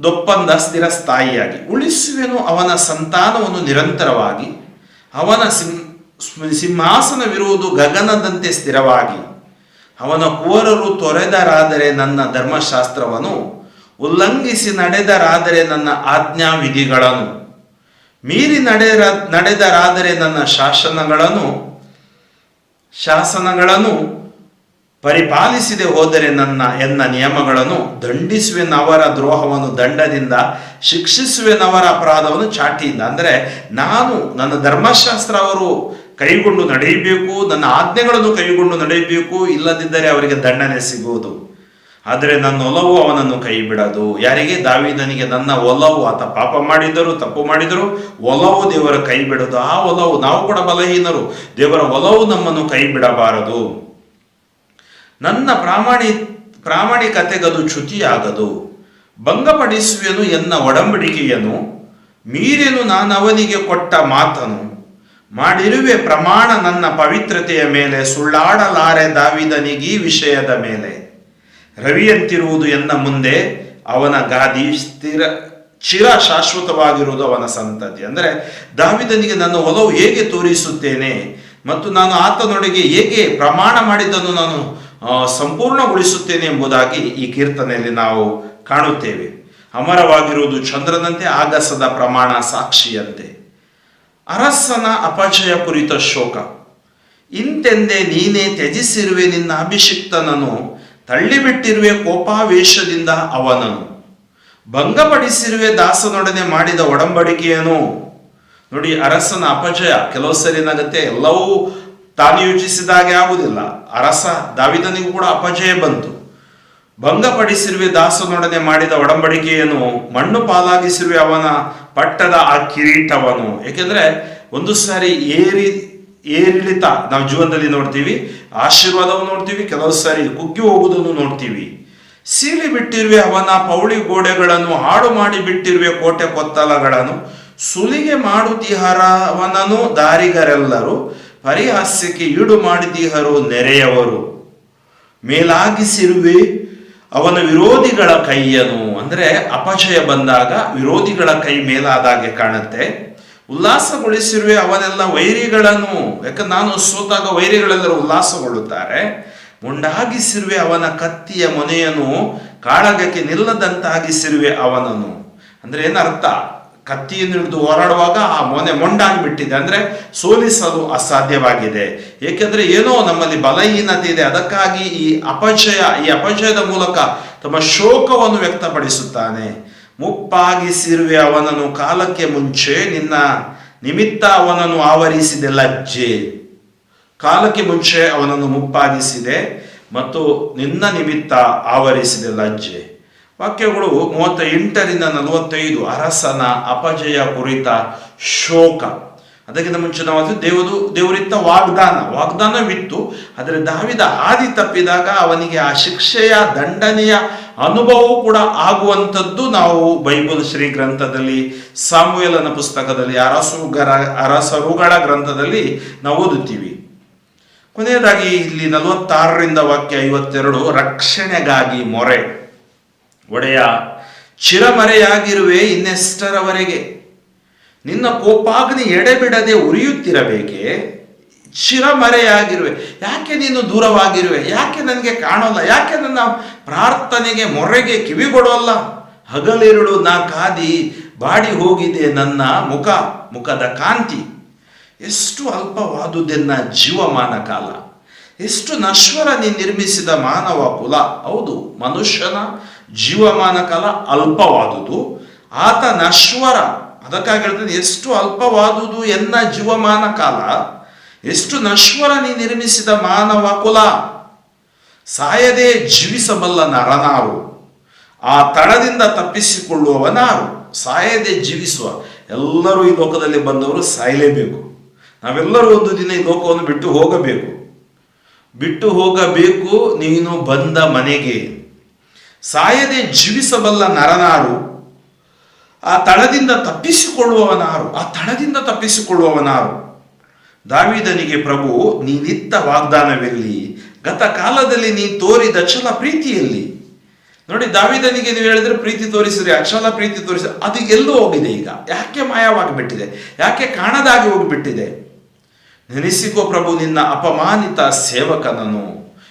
ದೊಪ್ಪಂದ ಸ್ಥಿರ ಸ್ಥಾಯಿಯಾಗಿ ಉಳಿಸುವೆನು ಅವನ ಸಂತಾನವನ್ನು ನಿರಂತರವಾಗಿ. ಅವನ ಸಿಂಹಾಸನವಿರುವುದು ಗಗನದಂತೆ ಸ್ಥಿರವಾಗಿ. ಅವನ ಕುವರರು ತೊರೆದರಾದರೆ ನನ್ನ ಧರ್ಮಶಾಸ್ತ್ರವನ್ನು, ಉಲ್ಲಂಘಿಸಿ ನಡೆದರಾದರೆ ನನ್ನ ಆಜ್ಞಾವಿಧಿಗಳನ್ನು, ಮೀರಿ ನಡೆದರಾದರೆ ನನ್ನ ಶಾಸನಗಳನ್ನು ಪರಿಪಾಲಿಸದೆ ಹೋದರೆ ಎನ್ನ ನಿಯಮಗಳನ್ನು, ದಂಡಿಸುವೆನವರ ದ್ರೋಹವನ್ನು ದಂಡದಿಂದ, ಶಿಕ್ಷಿಸುವೆನವರ ಅಪರಾಧವನ್ನು ಚಾಟಿಯಿಂದ. ಅಂದರೆ ನನ್ನ ಧರ್ಮಶಾಸ್ತ್ರ ಅವರು ಕೈಗೊಂಡು ನಡೆಯಬೇಕು, ನನ್ನ ಆಜ್ಞೆಗಳನ್ನು ಕೈಗೊಂಡು ನಡೆಯಬೇಕು, ಇಲ್ಲದಿದ್ದರೆ ಅವರಿಗೆ ದಂಡನೆ ಸಿಗುವುದು. ಆದರೆ ನನ್ನ ಒಲವು ಅವನನ್ನು ಕೈ ಬಿಡದು. ಯಾರಿಗೆ? ದಾವೀದನಿಗೆ ನನ್ನ ಒಲವು. ಆತ ಪಾಪ ಮಾಡಿದರು, ತಪ್ಪು ಮಾಡಿದರು, ಒಲವು ದೇವರ ಕೈ ಬಿಡದು. ಆ ಒಲವು, ನಾವು ಕೂಡ ಬಲಹೀನರು, ದೇವರ ಒಲವು ನಮ್ಮನ್ನು ಕೈ ಬಿಡಬಾರದು. ನನ್ನ ಪ್ರಾಮಾಣಿಕತೆಗದು ಚ್ಯುತಿಯಾಗದು. ಭಂಗಪಡಿಸುವೆನು ಎನ್ನ ಒಡಂಬಡಿಕೆಯನ್ನು, ಮೀರೆನು ನಾನವನಿಗೆ ಕೊಟ್ಟ ಮಾತನು. ಮಾಡಿರುವೆ ಪ್ರಮಾಣ ನನ್ನ ಪವಿತ್ರತೆಯ ಮೇಲೆ, ಸುಳ್ಳಾಡಲಾರೆ ದಾವೀದನಿಗೀ ವಿಷಯದ ಮೇಲೆ. ರವಿಯಂತಿರುವುದು ಎನ್ನ ಮುಂದೆ ಅವನ ಗಾದಿ, ಚಿರ ಶಾಶ್ವತವಾಗಿರುವುದು ಅವನ ಸಂತತಿ. ಅಂದರೆ ದಾವೀದನಿಗೆ ನನ್ನ ಒಲವು ಹೇಗೆ ತೋರಿಸುತ್ತೇನೆ ಮತ್ತು ನಾನು ಆತನೊಳಗೆ ಹೇಗೆ ಪ್ರಮಾಣ ಮಾಡಿದ್ದನ್ನು ನಾನು ಸಂಪೂರ್ಣಗೊಳಿಸುತ್ತೇನೆ ಎಂಬುದಾಗಿ ಈ ಕೀರ್ತನೆಯಲ್ಲಿ ನಾವು ಕಾಣುತ್ತೇವೆ. ಅಮರವಾಗಿರುವುದು ಚಂದ್ರನಂತೆ, ಆಗಸದ ಪ್ರಮಾಣ ಸಾಕ್ಷಿಯಂತೆ. ಅರಸನ ಅಪಜಯ ಕುರಿತ ಶೋಕ. ಇಂತೆಂದೇ ನೀನೇ ತ್ಯಜಿಸಿರುವೆ ನಿನ್ನ ಅಭಿಷಿಕ್ತನನ್ನು, ತಳ್ಳಿಬಿಟ್ಟಿರುವೆ ಕೋಪಾವೇಶದಿಂದ ಅವನನ್ನು. ಭಂಗಪಡಿಸಿರುವೆ ದಾಸನೊಡನೆ ಮಾಡಿದ ಒಡಂಬಡಿಕೆಯನ್ನು. ನೋಡಿ, ಅರಸನ ಅಪಜಯ ಕೆಲವು ಸರಿ ಏನಾಗುತ್ತೆ, ಎಲ್ಲವೂ ತಾನು ಯೋಚಿಸಿದ ಹಾಗೆ ಆಗುವುದಿಲ್ಲ. ಅರಸ ದಾವೀದನಿಗೂ ಕೂಡ ಅಪಜಯ ಬಂತು. ಭಂಗಪಡಿಸಿರುವೆ ದಾಸನೊಡನೆ ಮಾಡಿದ ಒಡಂಬಡಿಕೆಯನ್ನು ಮಣ್ಣು ಪಾಲಾಗಿಸಿರುವೆ ಅವನ ಪಟ್ಟದ ಆ ಕಿರೀಟವನು. ಏಕೆಂದ್ರೆ ಒಂದು ಸಾರಿ ಏರಿಳಿತ ನಾವು ಜೀವನದಲ್ಲಿ ನೋಡ್ತೀವಿ, ಆಶೀರ್ವಾದವನ್ನು ನೋಡ್ತೀವಿ, ಕೆಲವು ಸಾರಿ ಕುಗ್ಗಿ ಹೋಗುವುದನ್ನು ನೋಡ್ತೀವಿ. ಸೀಳಿ ಬಿಟ್ಟಿರುವೆ ಅವನ ಪೌಳಿ ಗೋಡೆಗಳನ್ನು, ಹಾಳು ಮಾಡಿ ಬಿಟ್ಟಿರುವೆ ಕೋಟೆ ಕೊತ್ತಲಗಳನ್ನು, ಸುಲಿಗೆ ಮಾಡುತ್ತಿಹರವನನು ದಾರಿಗರೆಲ್ಲರೂ, ಪರಿಹಾಸ್ಯಕ್ಕೆ ಈಡು ಮಾಡಿದಿಹರು ನೆರೆಯವರು. ಮೇಲಾಗಿಸಿರುವೆ ಅವನ ವಿರೋಧಿಗಳ ಕೈಯನು. ಅಂದರೆ ಅಪಜಯ ಬಂದಾಗ ವಿರೋಧಿಗಳ ಕೈ ಮೇಲಾದಾಗೆ ಕಾಣುತ್ತೆ. ಉಲ್ಲಾಸಗೊಳಿಸಿರುವೆ ಅವನೆಲ್ಲ ವೈರಿಗಳನ್ನು, ಯಾಕಂದ್ರೆ ನಾನು ಸೋತಾಗ ವೈರಿಗಳೆಲ್ಲರೂ ಉಲ್ಲಾಸಗೊಳ್ಳುತ್ತಾರೆ. ಮುಂಡಾಗಿಸಿರುವೆ ಅವನ ಕತ್ತಿಯ ಮೊನೆಯನ್ನು, ಕಾಳಗಕ್ಕೆ ನಿಲ್ಲದಂತಾಗಿಸಿರುವೆ ಅವನನ್ನು. ಅಂದ್ರೆ ಏನರ್ಥ? ಕತ್ತಿಯನ್ನು ಹಿಡಿದು ಹೋರಾಡುವಾಗ ಆ ಮೊನೆ ಮೊಂಡಾಗಿ ಬಿಟ್ಟಿದೆ, ಅಂದ್ರೆ ಸೋಲಿಸಲು ಅಸಾಧ್ಯವಾಗಿದೆ. ಏಕೆಂದ್ರೆ ಏನೋ ನಮ್ಮಲ್ಲಿ ಬಲಹೀನತೆ ಇದೆ, ಅದಕ್ಕಾಗಿ ಈ ಅಪಜಯದ ಮೂಲಕ ತಮ್ಮ ಶೋಕವನ್ನು ವ್ಯಕ್ತಪಡಿಸುತ್ತಾನೆ. ಮುಪ್ಪಾಗಿಸಿರುವೆ ಅವನನ್ನು, ಕಾಲಕ್ಕೆ ಮುಂಚೆ ನಿನ್ನ ನಿಮಿತ್ತ ಅವನನ್ನು ಆವರಿಸಿದೆ ಲಜ್ಜೆ. ಕಾಲಕ್ಕೆ ಮುಂಚೆ ಅವನನ್ನು ಮುಪ್ಪಾಗಿಸಿದೆ ಮತ್ತು ನಿನ್ನ ನಿಮಿತ್ತ ಆವರಿಸಿದೆ ಲಜ್ಜೆ. ವಾಕ್ಯಗಳು 38-45 ಅರಸನ ಅಪಜಯ ಕುರಿತ ಶೋಕ. ಅದಕ್ಕಿಂತ ಮುಂಚಿತವಾದ ದೇವರಿತ್ತ ವಾಗ್ದಾನವಿತ್ತು. ಆದರೆ ದಾವೀದ ಹಾದಿ ತಪ್ಪಿದಾಗ ಅವನಿಗೆ ಆ ಶಿಕ್ಷೆಯ ದಂಡನೆಯ ಅನುಭವವೂ ಕೂಡ ಆಗುವಂಥದ್ದು ನಾವು ಬೈಬಲ್ ಶ್ರೀ ಗ್ರಂಥದಲ್ಲಿ, ಸಾಮುವೇಲನ ಪುಸ್ತಕದಲ್ಲಿ, ಅರಸರುಗಳ ಗ್ರಂಥದಲ್ಲಿ ನಾವು ಓದುತ್ತೀವಿ. ಕೊನೆಯದಾಗಿ ಇಲ್ಲಿ 46ರಿಂದ ವಾಕ್ಯ 52, ರಕ್ಷಣೆಗಾಗಿ ಮೊರೆ. ಒಡೆಯ, ಚಿರಮರೆಯಾಗಿರುವೆ ಇನ್ನೆಷ್ಟರವರೆಗೆ? ನಿನ್ನ ಕೋಪಾಗ್ನಿ ಎಡೆಬಿಡದೆ ಉರಿಯುತ್ತಿರಬೇಕೆ? ಚಿರಮರೆಯಾಗಿರುವೆ, ಯಾಕೆ ನೀನು ದೂರವಾಗಿರುವೆ? ಯಾಕೆ ನನಗೆ ಕಾಣೋಲ್ಲ? ಯಾಕೆ ನನ್ನ ಪ್ರಾರ್ಥನೆಗೆ ಮೊರೆಗೆ ಕಿವಿಗೊಡೋಲ್ಲ? ಹಗಲಿರುಳು ನಾ ಕಾದಿ ಬಾಡಿ ಹೋಗಿದೆ ನನ್ನ ಮುಖದ ಕಾಂತಿ. ಎಷ್ಟು ಅಲ್ಪವಾದುದೆನ್ನ ಜೀವಮಾನ ಕಾಲ, ಎಷ್ಟು ನಶ್ವರ ನೀ ನಿರ್ಮಿಸಿದ ಮಾನವ ಕುಲ. ಹೌದು, ಮನುಷ್ಯನ ಜೀವಮಾನ ಕಾಲ ಅಲ್ಪವಾದುದು, ಆತ ನಶ್ವರ. ಅದಕ್ಕಾಗಿ ಹೇಳ್ತಾನೆ, ಎಷ್ಟು ಅಲ್ಪವಾದುದು ಎನ್ನ ಜೀವಮಾನ ಕಾಲ, ಎಷ್ಟು ನಶ್ವರ ನೀ ನಿರ್ಮಿಸಿದ ಮಾನವ ಕುಲ. ಸಾಯದೆ ಜೀವಿಸಬಲ್ಲ ನರನಾರು, ಆ ತಳದಿಂದ ತಪ್ಪಿಸಿಕೊಳ್ಳುವವನಾರು. ಸಾಯದೆ ಜೀವಿಸುವ, ಎಲ್ಲರೂ ಈ ಲೋಕದಲ್ಲಿ ಬಂದವರು ಸಾಯಲೇಬೇಕು. ನಾವೆಲ್ಲರೂ ಒಂದು ದಿನ ಈ ಲೋಕವನ್ನು ಬಿಟ್ಟು ಹೋಗಬೇಕು. ನೀನು ಬಂದ ಮನೆಗೆ. ಸಾಯದೆ ಜೀವಿಸಬಲ್ಲ ನರನಾರು, ಆ ತಳದಿಂದ ತಪ್ಪಿಸಿಕೊಳ್ಳುವವನಾರು. ದಾವೀದನಿಗೆ ಪ್ರಭು, ನೀನಿತ್ತ ವಾಗ್ದಾನವೆಲ್ಲಿ? ಗತ ಕಾಲದಲ್ಲಿ ನೀ ತೋರಿದ ಅಚಲ ಪ್ರೀತಿಯಲ್ಲಿ. ನೋಡಿ, ದಾವೀದನಿಗೆ ನೀವು ಹೇಳಿದ್ರೆ ಪ್ರೀತಿ ತೋರಿಸಿದ್ರೆ, ಅಚಲ ಪ್ರೀತಿ ತೋರಿಸಿದ್ರೆ, ಅದು ಎಲ್ಲೂ ಹೋಗಿದೆ. ಈಗ ಯಾಕೆ ಮಾಯವಾಗಿಬಿಟ್ಟಿದೆ? ಯಾಕೆ ಕಾಣದಾಗಿ ಹೋಗಿಬಿಟ್ಟಿದೆ? ನೆನೆಸಿಕೋ ಪ್ರಭು ನಿನ್ನ ಅಪಮಾನಿತ ಸೇವಕನನ್ನು.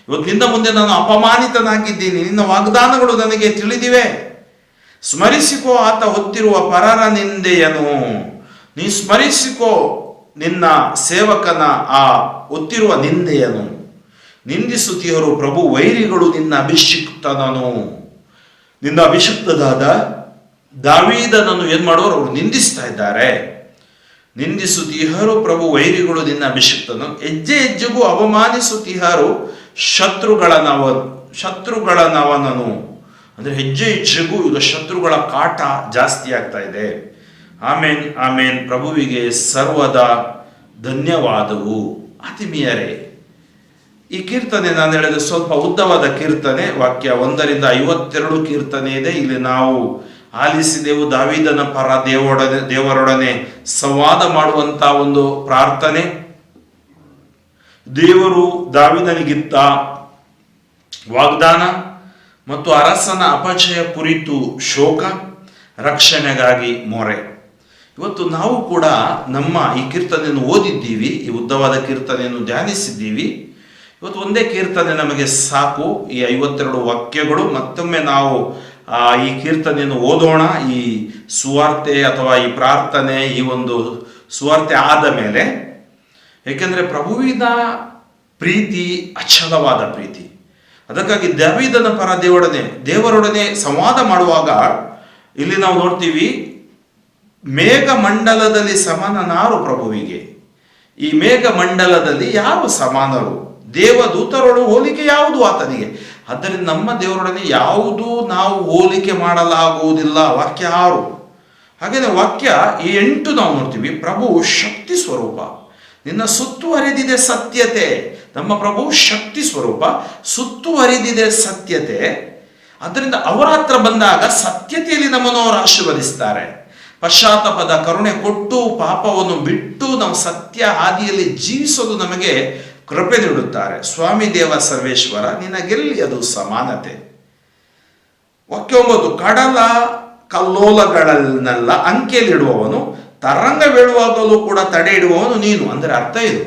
ಇವತ್ತು ನಿನ್ನ ಮುಂದೆ ನಾನು ಅಪಮಾನಿತನಾಗಿದ್ದೀನಿ, ನಿನ್ನ ವಾಗ್ದಾನಗಳು ನನಗೆ ತಿಳಿದಿವೆ. ಸ್ಮರಿಸಿಕೋ ಆತ ಹೊತ್ತಿರುವ ಪರರ ನಿಂದೆಯನು. ನೀ ಸ್ಮರಿಸಿಕೋ ನಿನ್ನ ಸೇವಕನ ಆ ಹೊತ್ತಿರುವ ನಿಂದೆಯನು. ನಿಂದಿಸುತ್ತೀಯರು ಪ್ರಭು ವೈರಿಗಳು ನಿನ್ನ ಅಭಿಷಿಕ್ತದಾದ ದಾವೀದನನ್ನು ಏನ್ ಮಾಡೋರು? ಅವರು ನಿಂದಿಸ್ತಾ ಇದ್ದಾರೆ. ನಿಂದಿಸುತ್ತೀಹರು ಪ್ರಭು ವೈರಿಗಳು ನಿನ್ನ ಅಭಿಷಿಕ್ತನು. ಹೆಜ್ಜೆ ಹೆಜ್ಜೆಗೂ ಅವಮಾನಿಸುತ್ತೀಹರು ಶತ್ರುಗಳನವನನು. ಅಂದ್ರೆ ಹೆಜ್ಜೆ ಹೆಜ್ಜೆಗೂ ಈಗ ಶತ್ರುಗಳ ಕಾಟ ಜಾಸ್ತಿ ಆಗ್ತಾ ಇದೆ. ಆಮೇನ್. ಪ್ರಭುವಿಗೆ ಸರ್ವದ ಧನ್ಯವಾದವು. ಆತ್ಮೀಯರೇ, ಈ ಕೀರ್ತನೆ ನಾನು ಹೇಳಿದ ಸ್ವಲ್ಪ ಉದ್ದವಾದ ಕೀರ್ತನೆ. ವಾಕ್ಯ 1ರಿಂದ 52 ಕೀರ್ತನೆ ಇದೆ. ಇಲ್ಲಿ ನಾವು ಆಲಿಸಿದೆವು ದಾವೀದನ ಪರ ದೇವರೊಡನೆ ಸಂವಾದ ಮಾಡುವಂತ ಒಂದು ಪ್ರಾರ್ಥನೆ. ದೇವರು ದಾವೀದನಿಗಿತ್ತ ವಾಗ್ದಾನ ಮತ್ತು ಅರಸನ ಅಪಜಯ ಕುರಿತು ಶೋಕ, ರಕ್ಷಣೆಗಾಗಿ ಮೊರೆ. ಇವತ್ತು ನಾವು ಕೂಡ ನಮ್ಮ ಈ ಕೀರ್ತನೆಯನ್ನು ಓದಿದ್ದೀವಿ, ಈ ಉದ್ದವಾದ ಕೀರ್ತನೆಯನ್ನು ಧ್ಯಾನಿಸಿದ್ದೀವಿ. ಇವತ್ತು ಒಂದೇ ಕೀರ್ತನೆ ನಮಗೆ ಸಾಕು, ಈ 52 ವಾಕ್ಯಗಳು. ಮತ್ತೊಮ್ಮೆ ನಾವು ಈ ಕೀರ್ತನೆಯನ್ನು ಓದೋಣ. ಈ ಸುವಾರ್ತೆ ಅಥವಾ ಈ ಪ್ರಾರ್ಥನೆ, ಈ ಒಂದು ಸುವಾರ್ತೆ ಆದ ಮೇಲೆ. ಏಕೆಂದರೆ ಪ್ರಭುವಿನ ಪ್ರೀತಿ ಅಚಲವಾದ ಪ್ರೀತಿ. ಅದಕ್ಕಾಗಿ ದಾವೀದನ ಪರ ದೇವರೊಡನೆ ಸಂವಾದ ಮಾಡುವಾಗ ಇಲ್ಲಿ ನಾವು ನೋಡ್ತೀವಿ, ಮೇಘ ಮಂಡಲದಲ್ಲಿ ಸಮನನಾರು ಪ್ರಭುವಿಗೆ. ಈ ಮೇಘ ಮಂಡಲದಲ್ಲಿ ಯಾರು ಸಮಾನರು? ದೇವದೂತರೊಳು ಹೋಲಿಕೆ ಯಾವುದು ಆತನಿಗೆ? ಆದ್ದರಿಂದ ನಮ್ಮ ದೇವರೊಡನೆ ಯಾವುದೂ ನಾವು ಹೋಲಿಕೆ ಮಾಡಲಾಗುವುದಿಲ್ಲ. ವಾಕ್ಯ 6. ಹಾಗೇನೆ ವಾಕ್ಯ ಈ 8 ನಾವು ನೋಡ್ತೀವಿ. ಪ್ರಭು ಶಕ್ತಿ ಸ್ವರೂಪ, ನಿನ್ನ ಸುತ್ತುವರಿದಿದೆ ಸತ್ಯತೆ. ನಮ್ಮ ಪ್ರಭು ಶಕ್ತಿ ಸ್ವರೂಪ, ಸುತ್ತುವರಿದಿದೆ ಸತ್ಯತೆ. ಅದರಿಂದ ಅವರ ಹತ್ರ ಬಂದಾಗ ಸತ್ಯತೆಯಲ್ಲಿ ನಮ್ಮನ್ನು ಅವರು ಆಶೀರ್ವದಿಸ್ತಾರೆ. ಪಶ್ಚಾತ್ತಾಪದ ಕರುಣೆ ಕೊಟ್ಟು ಪಾಪವನ್ನು ಬಿಟ್ಟು ನಾವು ಸತ್ಯ ಹಾದಿಯಲ್ಲಿ ಜೀವಿಸೋದು ನಮಗೆ ಕೃಪೆ ನೀಡುತ್ತಾರೆ. ಸ್ವಾಮಿ ದೇವ ಸರ್ವೇಶ್ವರ, ನಿನಗೆಲ್ಲಿ ಅದು ಸಮಾನತೆ? ವಾಕ್ಯ 9. ಕಡಲ ಕಲ್ಲೋಲಗಳನ್ನೆಲ್ಲ ಅಂಕೆಯಲ್ಲಿಡುವವನು, ತರಂಗ ಬೀಳುವಾಗಲೂ ಕೂಡ ತಡೆ ಇಡುವವನು ನೀನು. ಅಂದರೆ ಅರ್ಥ ಇದು,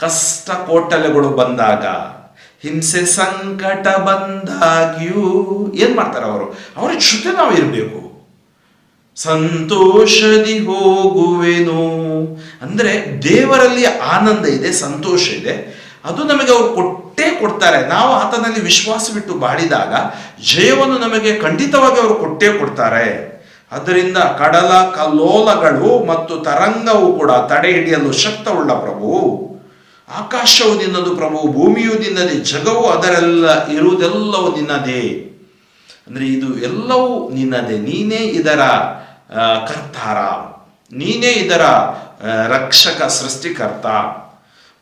ಕಷ್ಟ ಕೋಟಲೆಗಳು ಬಂದಾಗ, ಹಿಂಸೆ ಸಂಕಟ ಬಂದಾಗ್ಯೂ ಏನ್ ಮಾಡ್ತಾರೆ ಅವರ ಜೊತೆ ನಾವು ಇರಬೇಕು. ಸಂತೋಷದಿ ಹೋಗುವೆನು ಅಂದ್ರೆ ದೇವರಲ್ಲಿ ಆನಂದ ಇದೆ, ಸಂತೋಷ ಇದೆ. ಅದು ನಮಗೆ ಅವರು ಕೊಟ್ಟೇ ಕೊಡ್ತಾರೆ. ನಾವು ಆತನಲ್ಲಿ ವಿಶ್ವಾಸವಿಟ್ಟು ಬಾಳಿದಾಗ ಜಯವನ್ನು ನಮಗೆ ಖಂಡಿತವಾಗಿ ಅವರು ಕೊಟ್ಟೇ ಕೊಡ್ತಾರೆ. ಆದ್ದರಿಂದ ಕಡಲ ಕಲ್ಲೋಲಗಳು ಮತ್ತು ತರಂಗವು ಕೂಡ ತಡೆ ಹಿಡಿಯಲು ಶಕ್ತವುಳ್ಳ ಪ್ರಭು. ಆಕಾಶವು ನಿನ್ನದು ಪ್ರಭು, ಭೂಮಿಯು ನಿನ್ನದೇ, ಜಗವು ಅದರೆಲ್ಲ ಇರುವುದೆಲ್ಲವೂ ನಿನ್ನದೇ. ಅಂದ್ರೆ ಇದು ಎಲ್ಲವೂ ನಿನ್ನದೇ, ನೀನೇ ಇದರ ಕರ್ತಾರ, ನೀನೇ ಇದರ ರಕ್ಷಕ, ಸೃಷ್ಟಿಕರ್ತ.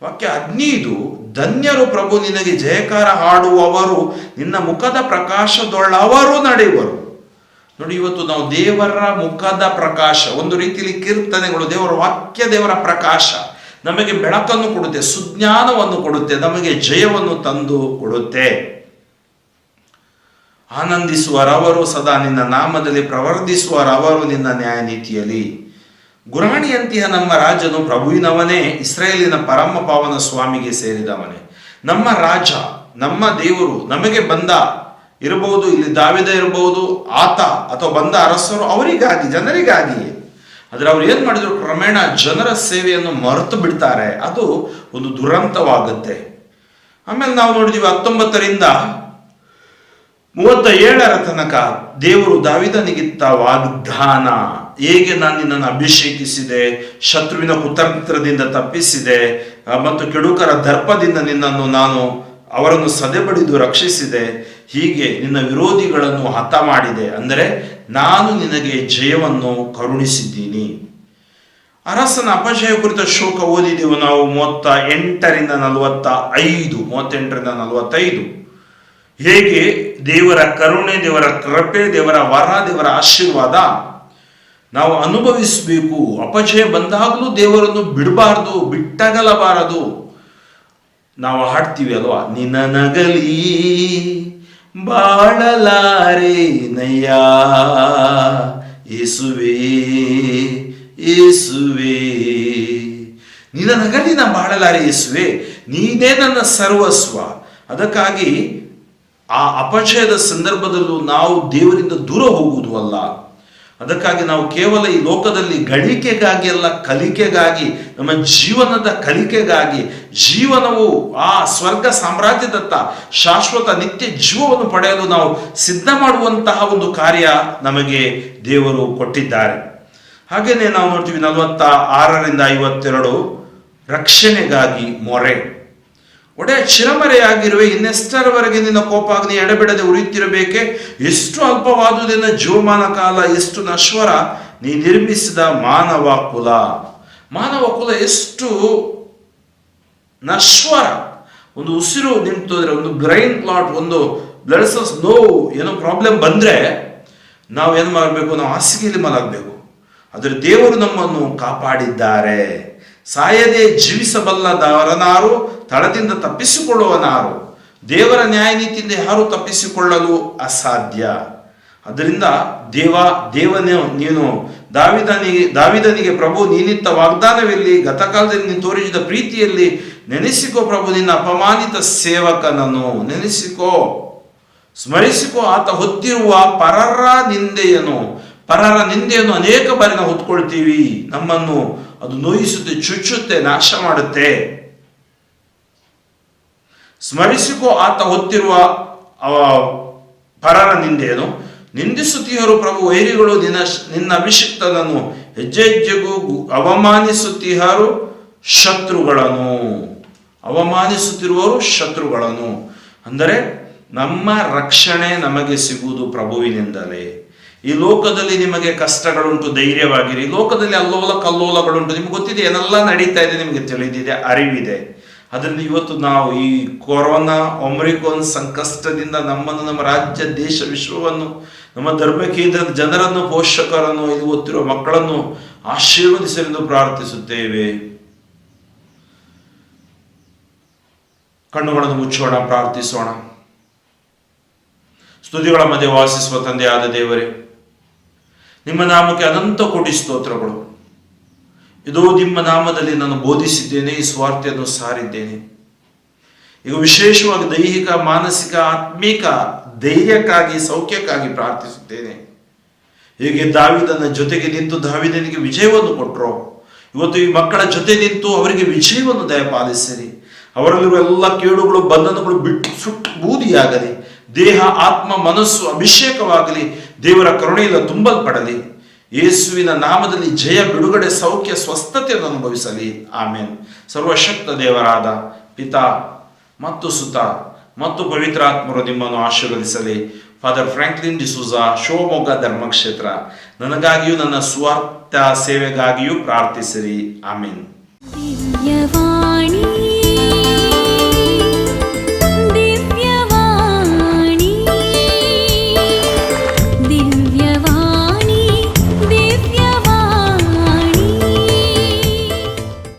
ವಾಕ್ಯ 15. ಧನ್ಯರು ಪ್ರಭು ನಿನಗೆ ಜಯಕಾರ ಹಾಡುವವರು, ನಿನ್ನ ಮುಖದ ಪ್ರಕಾಶದೊಳ್ಳವರು ನಡೆಯುವರು. ನೋಡಿ, ಇವತ್ತು ನಾವು ದೇವರ ಮುಖದ ಪ್ರಕಾಶ, ಒಂದು ರೀತಿಯಲ್ಲಿ ಕೀರ್ತನೆಗಳು, ದೇವರ ವಾಕ್ಯ ದೇವರ ಪ್ರಕಾಶ ನಮಗೆ ಬೆಳಕನ್ನು ಕೊಡುತ್ತೆ, ಸುಜ್ಞಾನವನ್ನು ಕೊಡುತ್ತೆ, ನಮಗೆ ಜಯವನ್ನು ತಂದು ಕೊಡುತ್ತೆ. ಆನಂದಿಸುವರವರು ಸದಾ ನಿನ್ನ ನಾಮದಲ್ಲಿ, ಪ್ರವರ್ಧಿಸುವರವರು ನಿನ್ನ ನ್ಯಾಯ ನೀತಿಯಲ್ಲಿ. ಗುರಾಣಿಯಂತಿಯ ನಮ್ಮ ರಾಜನು ಪ್ರಭುವಿನವನೇ, ಇಸ್ರಾಯೇಲಿನ ಪರಮ ಪಾವನ ಸ್ವಾಮಿಗೆ ಸೇರಿದವನೇ. ನಮ್ಮ ರಾಜ, ನಮ್ಮ ದೇವರು ನಮಗೆ ಬಂದ ಇರಬಹುದು, ಇಲ್ಲಿ ದಾವಿದ ಇರಬಹುದು, ಆತ ಅಥವಾ ಬಂದ ಅರಸರು ಅವರಿಗಾಗಿ, ಜನರಿಗಾಗಿಯೇ. ಆದರೆ ಅವ್ರು ಏನ್ ಮಾಡಿದ್ರು, ಕ್ರಮೇಣ ಜನರ ಸೇವೆಯನ್ನು ಮರೆತು ಬಿಡ್ತಾರೆ. ಅದು ಒಂದು ದುರಂತವಾಗುತ್ತೆ. ಆಮೇಲೆ ನಾವು ನೋಡಿದೀವಿ 19ರಿಂದ 37 ತನಕ ದೇವರು ದಾವಿದನಿಗಿತ್ತ ವಾಗ್ದಾನ, ಹೇಗೆ ನಾನು ನಿನ್ನನ್ನು ಅಭಿಷೇಕಿಸಿದೆ, ಶತ್ರುವಿನ ಕುತಂತ್ರದಿಂದ ತಪ್ಪಿಸಿದೆ ಮತ್ತು ಕೆಡುಕರ ದರ್ಪದಿಂದ ನಿನ್ನನ್ನು ನಾನು ಅವರನ್ನು ಸದೆಬಡಿದು ರಕ್ಷಿಸಿದೆ, ಹೀಗೆ ನಿನ್ನ ವಿರೋಧಿಗಳನ್ನು ಹತ ಮಾಡಿದೆ, ಅಂದರೆ ನಾನು ನಿನಗೆ ಜಯವನ್ನು ಕರುಣಿಸಿದ್ದೀನಿ. ಅರಸನ ಅಪಜಯ ಕುರಿತ ಶೋಕ ಓದಿದೆವು ನಾವು 38ರಿಂದ 45. ಹೇಗೆ ದೇವರ ಕರುಣೆ, ದೇವರ ಕೃಪೆ, ದೇವರ ವರ, ದೇವರ ಆಶೀರ್ವಾದ ನಾವು ಅನುಭವಿಸಬೇಕು. ಅಪಜಯ ಬಂದಾಗಲೂ ದೇವರನ್ನು ಬಿಡಬಾರದು, ಬಿಟ್ಟಗಲಬಾರದು. ನಾವು ಹಾಡ್ತೀವಿ ಅಲ್ವಾ, ನಿನ್ನ ನಗಲಿ ಬಾಳಲಾರೆ ನಯ್ಯ ಯೇಸುವೇ ಯೇಸುವೇ, ನಿನ್ನ ನಗಲಿ ನಾ ಬಾಳಲಾರೆ ಯೇಸುವೆ, ನೀನೇ ನನ್ನ ಸರ್ವಸ್ವ. ಅದಕ್ಕಾಗಿ ಆ ಅಪಜಯದ ಸಂದರ್ಭದಲ್ಲೂ ನಾವು ದೇವರಿಂದ ದೂರ ಹೋಗುವುದು ಅಲ್ಲ. ಅದಕ್ಕಾಗಿ ನಾವು ಕೇವಲ ಈ ಲೋಕದಲ್ಲಿ ಗಳಿಕೆಗಾಗಿ ಅಲ್ಲ, ಕಲಿಕೆಗಾಗಿ, ನಮ್ಮ ಜೀವನದ ಕಲಿಕೆಗಾಗಿ, ಜೀವನವು ಆ ಸ್ವರ್ಗ ಸಾಮ್ರಾಜ್ಯದತ್ತ ಶಾಶ್ವತ ನಿತ್ಯ ಜೀವವನ್ನು ಪಡೆಯಲು ನಾವು ಸಿದ್ಧ ಮಾಡುವಂತಹ ಒಂದು ಕಾರ್ಯ ನಮಗೆ ದೇವರು ಕೊಟ್ಟಿದ್ದಾರೆ. ಹಾಗೇನೆ ನಾವು ನೋಡ್ತೀವಿ 46ರಿಂದ 52, ರಕ್ಷಣೆಗಾಗಿ ಮೊರೆ. ಒಡೆಯ ಚಿರಮರೆಯಾಗಿರುವೆ, ಇನ್ನೆಷ್ಟರವರೆಗೆ ನಿನ್ನ ಕೋಪಾಗ್ನಿ ಎಡೆಬಿಡದೆ ಉರಿಯುತ್ತಿರಬೇಕೆ? ಎಷ್ಟು ಅಲ್ಪವಾದುದೆನ್ನ ಜೀವಮಾನ ಕಾಲ, ಎಷ್ಟು ನಶ್ವರ ನೀ ನಿರ್ಮಿಸಿದ ಮಾನವ ಕುಲ. ಮಾನವ ಕುಲ ಎಷ್ಟು ನಶ್ವರ. ಒಂದು ಉಸಿರು ನಿಂತೋದ್ರೆ, ಒಂದು ಬ್ರೈನ್ ಕ್ಲಾಟ್, ಒಂದು ಬ್ಲಡ್ ಸೆಲ್ಸ್ ನೋವು, ಏನೋ ಪ್ರಾಬ್ಲಮ್ ಬಂದ್ರೆ ನಾವು ಏನು ಮಾಡಬೇಕು? ನಾವು ಹಾಸಿಗೆಯಲ್ಲಿ ಮಲಗಬೇಕು. ಆದರೆ ದೇವರು ನಮ್ಮನ್ನು ಕಾಪಾಡಿದ್ದಾರೆ. ಸಾಯದೆ ಜೀವಿಸಬಲ್ಲದವರನಾರು, ತಳದಿಂದ ತಪ್ಪಿಸಿಕೊಳ್ಳುವನಾರು. ದೇವರ ನ್ಯಾಯ ನೀತಿಯಿಂದ ಯಾರು ತಪ್ಪಿಸಿಕೊಳ್ಳಲು ಅಸಾಧ್ಯ. ಅದರಿಂದ ನೀನು ದಾವಿದನಿಗೆ ಪ್ರಭು ನೀನಿತ್ತ ವಾಗ್ದಾನವೆಲ್ಲಿ, ಗತಕಾಲದಲ್ಲಿ ನೀನು ತೋರಿಸಿದ ಪ್ರೀತಿಯಲ್ಲಿ ನೆನೆಸಿಕೋ ಪ್ರಭು ನಿನ್ನ ಅಪಮಾನಿತ ಸೇವಕನನ್ನು. ನೆನೆಸಿಕೋ, ಸ್ಮರಿಸಿಕೋ. ಆತ ಹೊತ್ತಿರುವ ಪರರ ನಿಂದೆಯನ್ನು ಅನೇಕ ಬಾರಿ ನಾವು ಹೊತ್ಕೊಳ್ತೀವಿ. ನಮ್ಮನ್ನು ಅದು ನೋಯಿಸುತ್ತೆ, ಚುಚ್ಚುತ್ತೆ, ನಾಶ ಮಾಡುತ್ತೆ. ಸ್ಮರಿಸಿಕೋ, ಆತ ಹೊತ್ತಿರುವ ಪರರ ನಿಂದೆಯನ್ನು. ನಿಂದಿಸುತ್ತೀಹರು ಪ್ರಭು ವೈರಿಗಳು ನಿನ್ನ ಅಭಿಷಿಕ್ತನನ್ನು, ಹೆಜ್ಜೆ ಹೆಜ್ಜೆಗೂ ಅವಮಾನಿಸುತ್ತೀಹರು. ಶತ್ರುಗಳನ್ನು, ಅವಮಾನಿಸುತ್ತಿರುವವರು ಶತ್ರುಗಳನ್ನು. ಅಂದರೆ ನಮ್ಮ ರಕ್ಷಣೆ ನಮಗೆ ಸಿಗುವುದು ಪ್ರಭುವಿನಿಂದಲೇ. ಈ ಲೋಕದಲ್ಲಿ ನಿಮಗೆ ಕಷ್ಟಗಳುಂಟು, ಧೈರ್ಯವಾಗಿರಿ. ಈ ಲೋಕದಲ್ಲಿ ಅಲ್ಲೋಲ ಕಲ್ಲೋಲಗಳುಂಟು. ನಿಮ್ಗೆ ಗೊತ್ತಿದೆ, ಏನೆಲ್ಲ ನಡೀತಾ ಇದೆ ನಿಮಗೆ ತಿಳಿದಿದೆ, ಅರಿವಿದೆ. ಅದರಿಂದ ಇವತ್ತು ನಾವು ಈ ಕೊರೋನಾ ಒಮ್ರಿಕಾನ್ ಸಂಕಷ್ಟದಿಂದ ನಮ್ಮನ್ನು, ನಮ್ಮ ರಾಜ್ಯ, ದೇಶ, ವಿಶ್ವವನ್ನು, ನಮ್ಮ ಧರ್ಮಕೇಂದ್ರದ ಜನರನ್ನು, ಪೋಷಕರನ್ನು, ಇದು ಓದ್ತಿರುವ ಮಕ್ಕಳನ್ನು ಆಶೀರ್ವದಿಸಲೆಂದು ಪ್ರಾರ್ಥಿಸುತ್ತೇವೆ. ಕಣ್ಣುಗಳನ್ನು ಮುಚ್ಚೋಣ, ಪ್ರಾರ್ಥಿಸೋಣ. ಸ್ತುತಿಗಳ ಮಧ್ಯೆ ವಾಸಿಸುವ ತಂದೆಯಾದ ದೇವರೇ, ನಿಮ್ಮ ನಾಮಕ್ಕೆ ಅನಂತ ಕೋಟಿ ಸ್ತೋತ್ರಗಳು. ಇದೋ ನಿಮ್ಮ ನಾಮದಲ್ಲಿ ನಾನು ಬೋಧಿಸಿದ್ದೇನೆ, ಈ ಸ್ವಾರ್ಥೆಯನ್ನು ಸಾರಿದ್ದೇನೆ. ಈಗ ವಿಶೇಷವಾಗಿ ದೈಹಿಕ, ಮಾನಸಿಕ, ಆತ್ಮಿಕ ಧೈರ್ಯಕ್ಕಾಗಿ, ಸೌಖ್ಯಕ್ಕಾಗಿ ಪ್ರಾರ್ಥಿಸುತ್ತೇನೆ. ಹೀಗೆ ದಾವಿದನ ಜೊತೆಗೆ ನಿಂತು ದಾವಿದನಿಗೆ ವಿಜಯವನ್ನು ಕೊಟ್ಟರು, ಇವತ್ತು ಈ ಮಕ್ಕಳ ಜೊತೆ ನಿಂತು ಅವರಿಗೆ ವಿಜಯವನ್ನು ದಯಪಾಲಿಸಿರಿ. ಅವರಲ್ಲಿರುವ ಎಲ್ಲ ಕೇಡುಗಳು, ಬಂಧನಗಳು ಬಿಟ್ಟು ಸುಟ್ಟು ಬೂದಿಯಾಗಲಿ. ದೇಹ, ಆತ್ಮ, ಮನಸ್ಸು ಅಭಿಷೇಕವಾಗಲಿ. ದೇವರ ಕರುಣೆಯಿಂದ ತುಂಬಲ್ಪಡಲಿ. ಯೇಸುವಿನ ನಾಮದಲ್ಲಿ ಜಯ, ಬಿಡುಗಡೆ, ಸೌಖ್ಯ, ಸ್ವಸ್ಥತೆಯನ್ನು ಅನುಭವಿಸಲಿ. ಆಮೇನ್. ಸರ್ವಶಕ್ತ ದೇವರಾದ ಪಿತಾ ಮತ್ತು ಸುತ ಮತ್ತು ಪವಿತ್ರಾತ್ಮರು ನಿಮ್ಮನ್ನು ಆಶೀರ್ವದಿಸಲಿ. ಫಾದರ್ ಫ್ರಾಂಕ್ಲಿನ್ ಡಿಸೂಜಾ, ಶಿವಮೊಗ್ಗ ಧರ್ಮಕ್ಷೇತ್ರ. ನನಗಾಗಿಯೂ ನನ್ನ ಸ್ವಾರ್ಥ ಸೇವೆಗಾಗಿಯೂ ಪ್ರಾರ್ಥಿಸಿರಿ. ಆಮೇನ್. ದಿವ್ಯವಾಣಿ